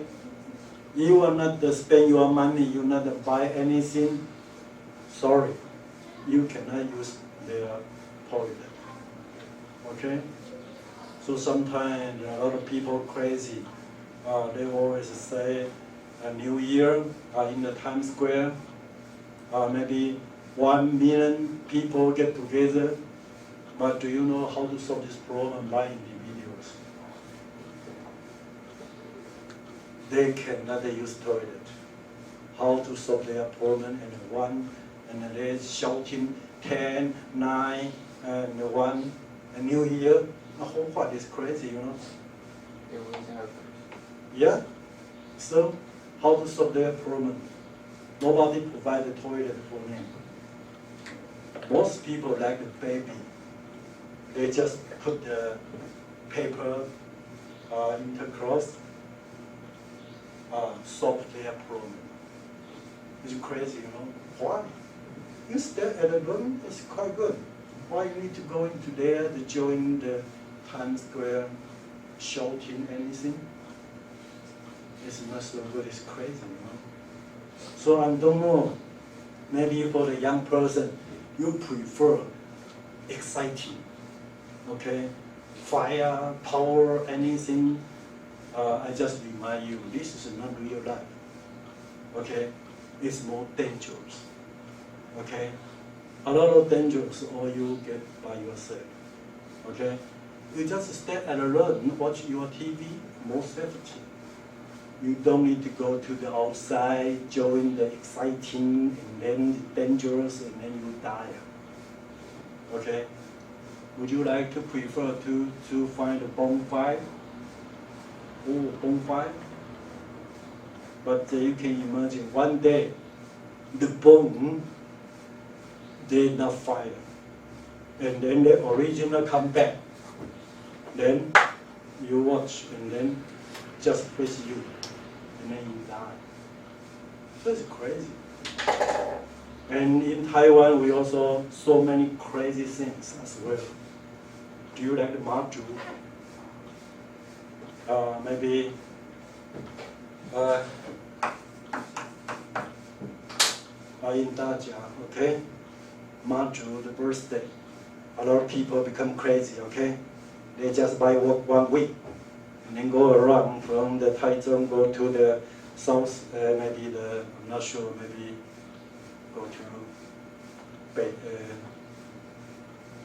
You will not spend your money, you will not buy anything. Sorry, you cannot use their toilet. Okay? So sometimes a lot of people crazy. They always say a New Year in the Times Square, maybe 1 million people get together. But do you know how to solve this problem by individuals? They cannot use toilet. How to solve their problem and they're shouting 10, 9, and 1, a New Year. The whole part is crazy, They will have. Yeah? So, how to solve their problem? Nobody provide a toilet for them. Most people like the baby. They just put the paper intercross, solve their problem. It's crazy, Why? You stay at the room, it's quite good. Why you need to go into there to join the Times Square shouting anything? It's not so good, it's crazy, So I don't know, maybe for the young person, you prefer exciting. Okay, fire, power, anything. I just remind you, this is not real life. Okay, it's more dangerous. Okay, a lot of dangers, or you get by yourself. Okay, you just stay alone, watch your TV, more safety. You don't need to go to the outside, join the exciting and then dangerous, and then you die. Okay, would you like to prefer to find a bonfire? Oh, bonfire. But you can imagine one day, the bone, they not fire. And then the original come back. Then you watch and then just face you. And then you die. That's crazy. And in Taiwan, we also so many crazy things as well. Do you like the marju? Maybe in Daja, okay? Marju, the birthday. A lot of people become crazy, okay? They just buy 1 week and then go around from the Taichung, go to the south, maybe I'm not sure, maybe go to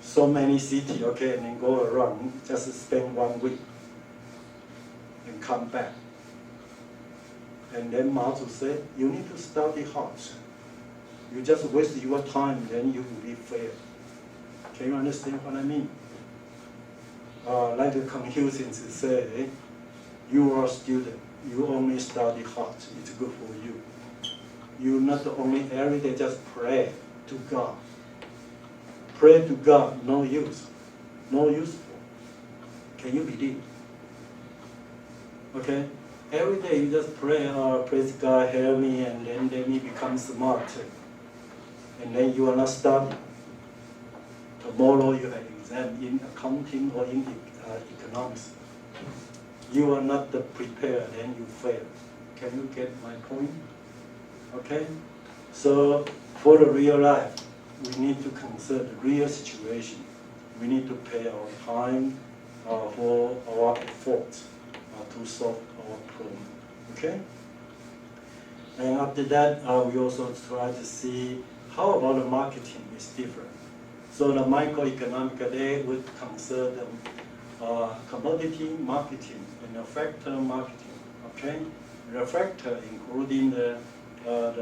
so many cities, okay, and then go around, just spend 1 week and come back. And then Mazu said, you need to study hard. You just waste your time, then you will be failed. Can you understand what I mean? Like the Confucians say, you are a student, you only study hard, it's good for you. You not only every day just pray to God. Pray to God, no use. No useful. Can you believe? Okay? Every day you just pray, praise God, help me, and then let me become smart. And then you are not studying. Tomorrow you have exam in accounting or in economics. You are not prepared, then you fail. Can you get my point? Okay? So for the real life, we need to consider the real situation. We need to pay our time for our effort to solve our problem. Okay? And after that, we also try to see how about the marketing is different. So the microeconomic, they would consider the commodity marketing and the factor marketing. Okay? The factor including the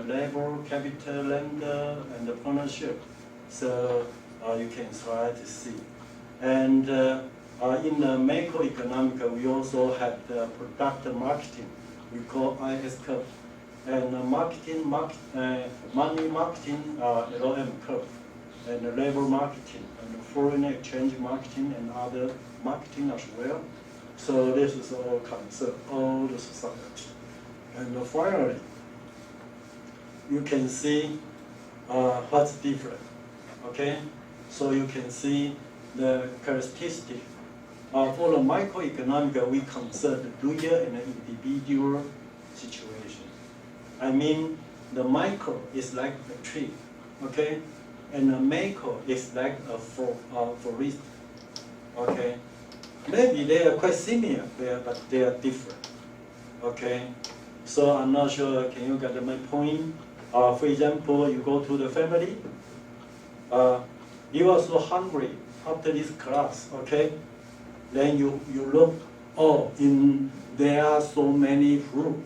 labor, capital, lender, and the partnership. So you can try to see. And in the macroeconomic, we also have the product marketing. We call IS curve. And money marketing, LM curve. And the labor marketing, and the foreign exchange marketing, and other marketing as well. So this is all concern all the society. And finally, you can see what's different. Okay, so you can see the characteristic. For the microeconomic, we consider the real and the individual situation. I mean, the micro is like a tree, okay, and the macro is like a forest. Okay, maybe they are quite similar there, but they are different. Okay, so I'm not sure. Can you get my point? For example, you go to the family. You are so hungry after this class. Okay, then you look. Oh, there are so many food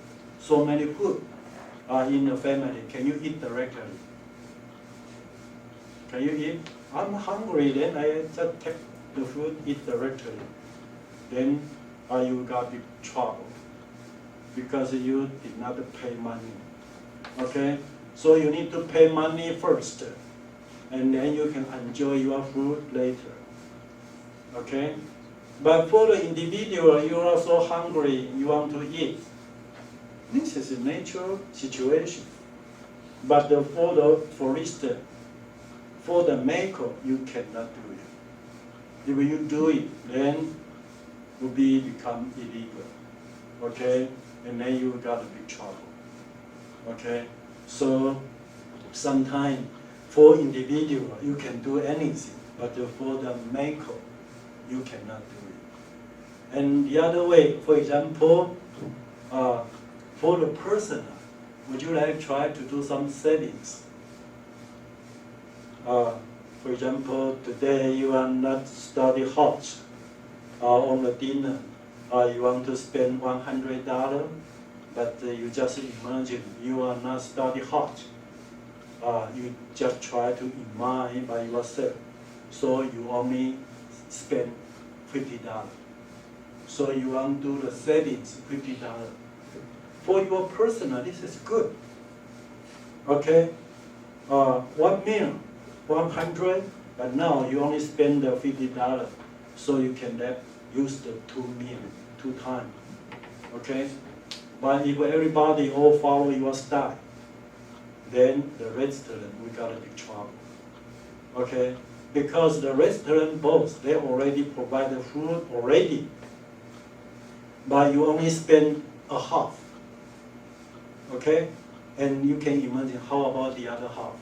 in the family. Can you eat directly? Can you eat? I'm hungry. Then I just take the food, eat directly. Then you got big trouble because you did not pay money. Okay, so you need to pay money first, and then you can enjoy your food later. Okay, but for the individual, you are so hungry, you want to eat. This is a natural situation. But for the forest, for the macro, you cannot do it. If you do it, then it will become illegal. Okay, and then you got a big trouble. Okay, so sometimes for individual, you can do anything. but for the macro, you cannot do it. And the other way, for example, for the personal, would you like try to do some settings? For example, today you are not study hot on the dinner. You want to spend $100, but you just imagine you are not study hot. You just try to imagine by yourself. So you only spend $50. So you want to do the settings, $50. For your personal, this is good. Okay? 1 meal, 100, but now you only spend the $50. So you can use the 2 meal, 2 times. Okay? But if everybody all follow your style, then the restaurant, we got a big trouble. Okay? Because the restaurant both, they already provide the food already, but you only spend a half. Okay? And you can imagine how about the other half.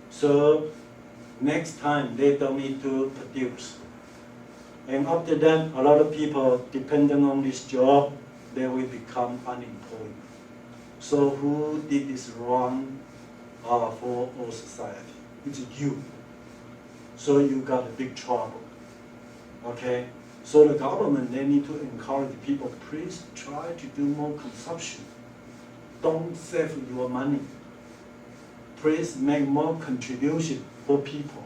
So next time they don't need to produce. And after that, a lot of people depending on this job, they will become unemployed. So who did this wrong for our society? It's you. So you got a big trouble. Okay? So the government, they need to encourage people, please try to do more consumption. Don't save your money. Please make more contribution for people.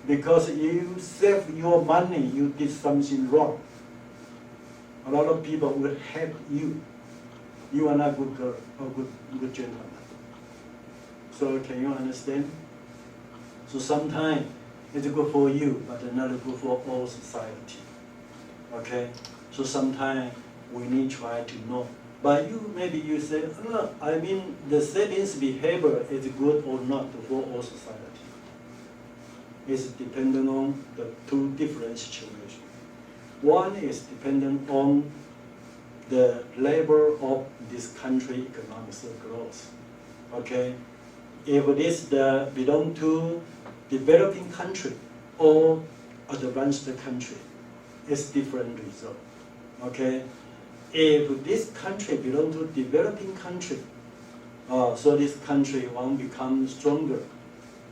Because if you save your money, you did something wrong. A lot of people will hate you. You are not a good girl or good gentleman. So can you understand? So sometimes it's good for you, but not good for all society. Okay? So sometimes we need to try to know. But maybe you say, I mean the savings behavior is good or not for all society. It's dependent on the 2 different situations. One is dependent on the level of this country economic growth. Okay? If this belong to developing country or advanced country, it's different result. Okay? If this country belong to developing country, so this country won't become stronger,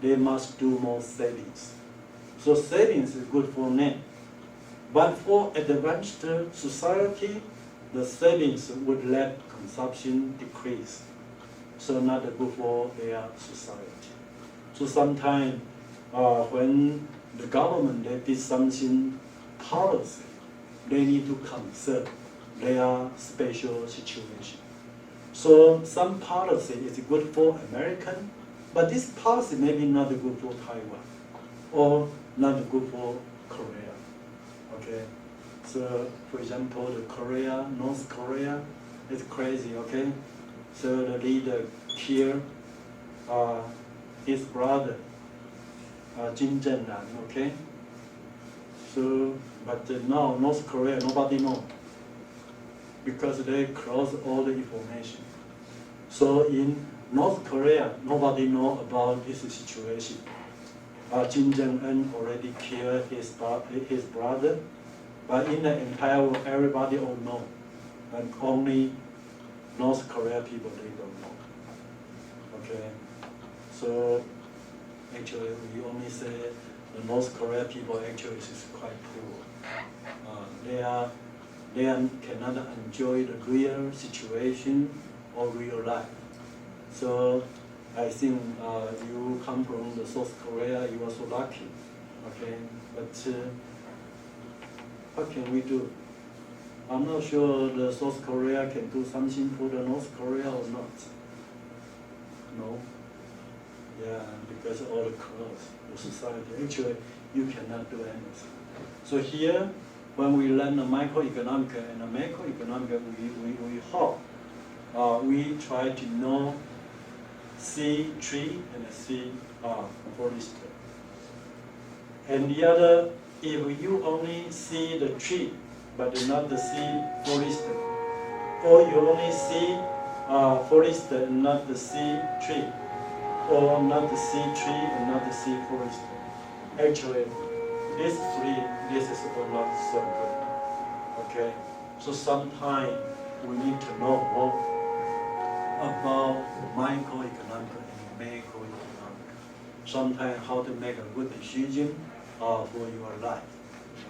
they must do more savings. So savings is good for them. But for advanced society, the savings would let consumption decrease. So not good for their society. So sometimes when the government they did something policy, they need to consider their special situation. So some policy is good for American, but this policy may be not good for Taiwan or not good for Korea. Okay? So for example, the Korea, North Korea, is crazy, okay? So the leader killed his brother, Kim Jong-un, okay? So, but now North Korea, nobody knows, because they close all the information. So in North Korea, nobody knows about this situation. Kim Jong-un already killed his brother, but in the entire world, everybody all know, and only North Korea people, they don't know. Okay? So actually, we only say the North Korea people actually is quite poor. They cannot enjoy the real situation or real life. So I think you come from the South Korea, you are so lucky. Okay? But what can we do? I'm not sure the South Korea can do something for the North Korea or not. No. Yeah, because all the clothes, the society, actually you cannot do anything. So here, when we learn the microeconomics and the macroeconomics, we hope we try to know see tree and see forest. And the other, if you only see the tree, but not the see forest, or you only see forest and not the see tree, or not the C3 and not the C4. Actually, these three, this is all not so good. Okay, so sometimes we need to know more about microeconomic and macroeconomic. Sometimes how to make a good decision for your life.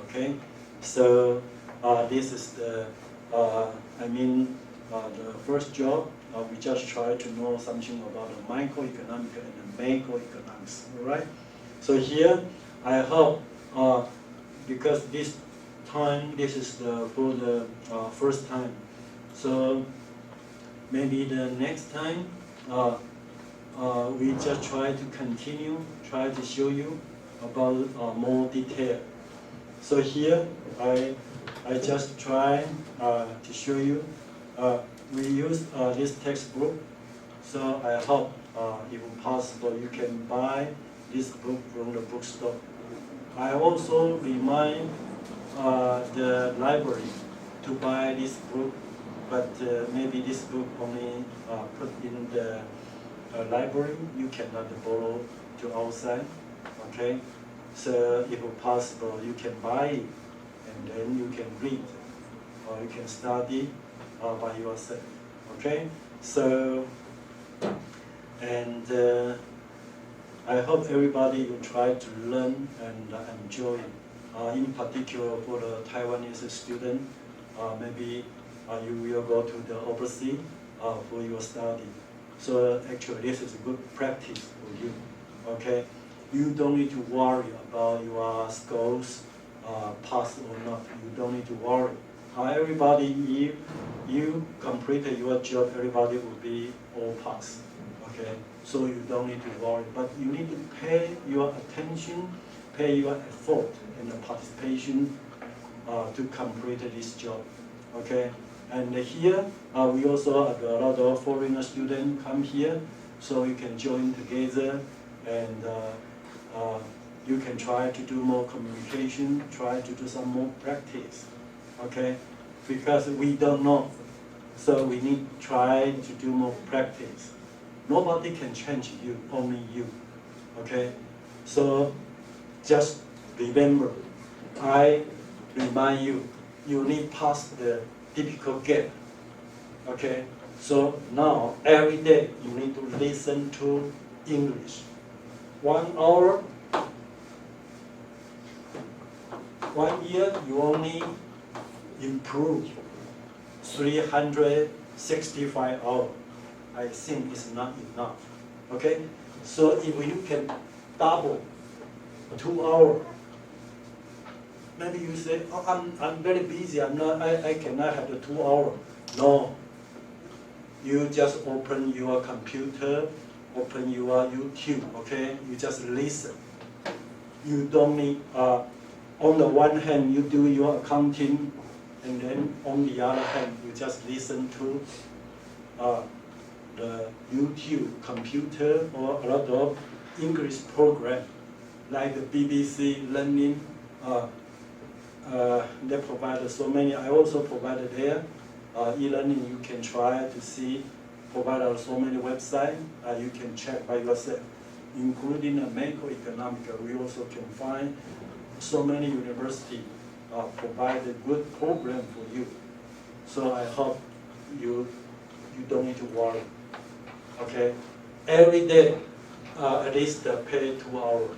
Okay, so this is the the first job. We just try to know something about the microeconomic and the macroeconomics. All right. So here, I hope because this time this is for the first time. So maybe the next time we just try to continue, try to show you about more detail. So here I just try to show you. We use this textbook, so I hope if possible you can buy this book from the bookstore. I also remind the library to buy this book, but maybe this book only put in the library. You cannot borrow to outside. Okay, so if possible, you can buy it, and then you can read, or you can study by yourself. Okay, so and I hope everybody will try to learn and enjoy. In particular, for the Taiwanese student, maybe you will go to the overseas for your study. So actually, this is a good practice for you. Okay, you don't need to worry about your scores pass or not. You don't need to worry. Everybody, if you completed your job, everybody will be all pass. Okay, so you don't need to worry, but you need to pay your attention, pay your effort and the participation to complete this job. Okay, and here we also have a lot of foreigner students come here, so you can join together and you can try to do more communication, try to do some more practice. Okay, because we don't know, so we need to try to do more practice. Nobody can change you, only you. Okay, so just remember, I remind you, you need to pass the difficult gap. Okay, so now every day you need to listen to English. 1 hour, 1 year, you only improve 365 hours. I think it's not enough. Okay, so if you can double 2 hours, maybe you say, oh, I'm very busy. I cannot have the 2 hours. No, you just open your computer, open your YouTube. Okay, you just listen. You don't need. On the one hand, you do your accounting, and then on the other hand, you just listen to the YouTube, computer, or a lot of English program, like the BBC Learning. They provide so many. I also provided there. E-learning, you can try to see. Provided so many websites. You can check by yourself, including a macroeconomic. We also can find so many universities provide a good program for you. So I hope you don't need to worry. Okay, every day at least pay 2 hours.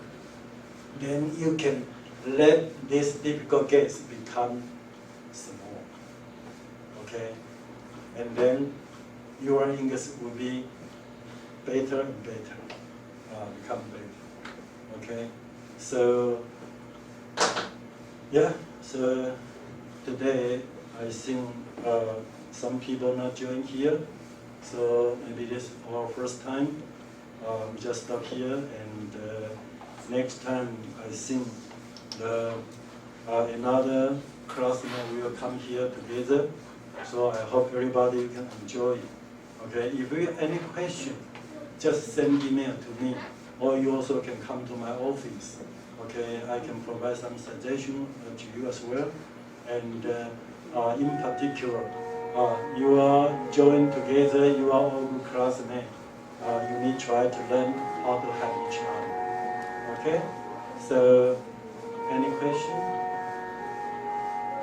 Then you can let this difficult case become small. Okay, and then your English will be better and better, become better. Okay, so yeah, so today I think some people not join here, so maybe this is our first time. We just stop here, and next time I think another classmate will come here together. So I hope everybody can enjoy it. Okay, if you have any question, just send email to me, or you also can come to my office. Okay, I can provide some suggestion to you as well. And in particular, you are joined together, you are all good classmates. you need to try to learn how to have each arm. Okay? So, any question?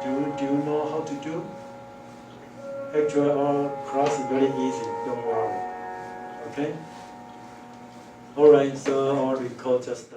Do you know how to do? Actually, our class is very easy, don't worry. Okay? Alright, so our record just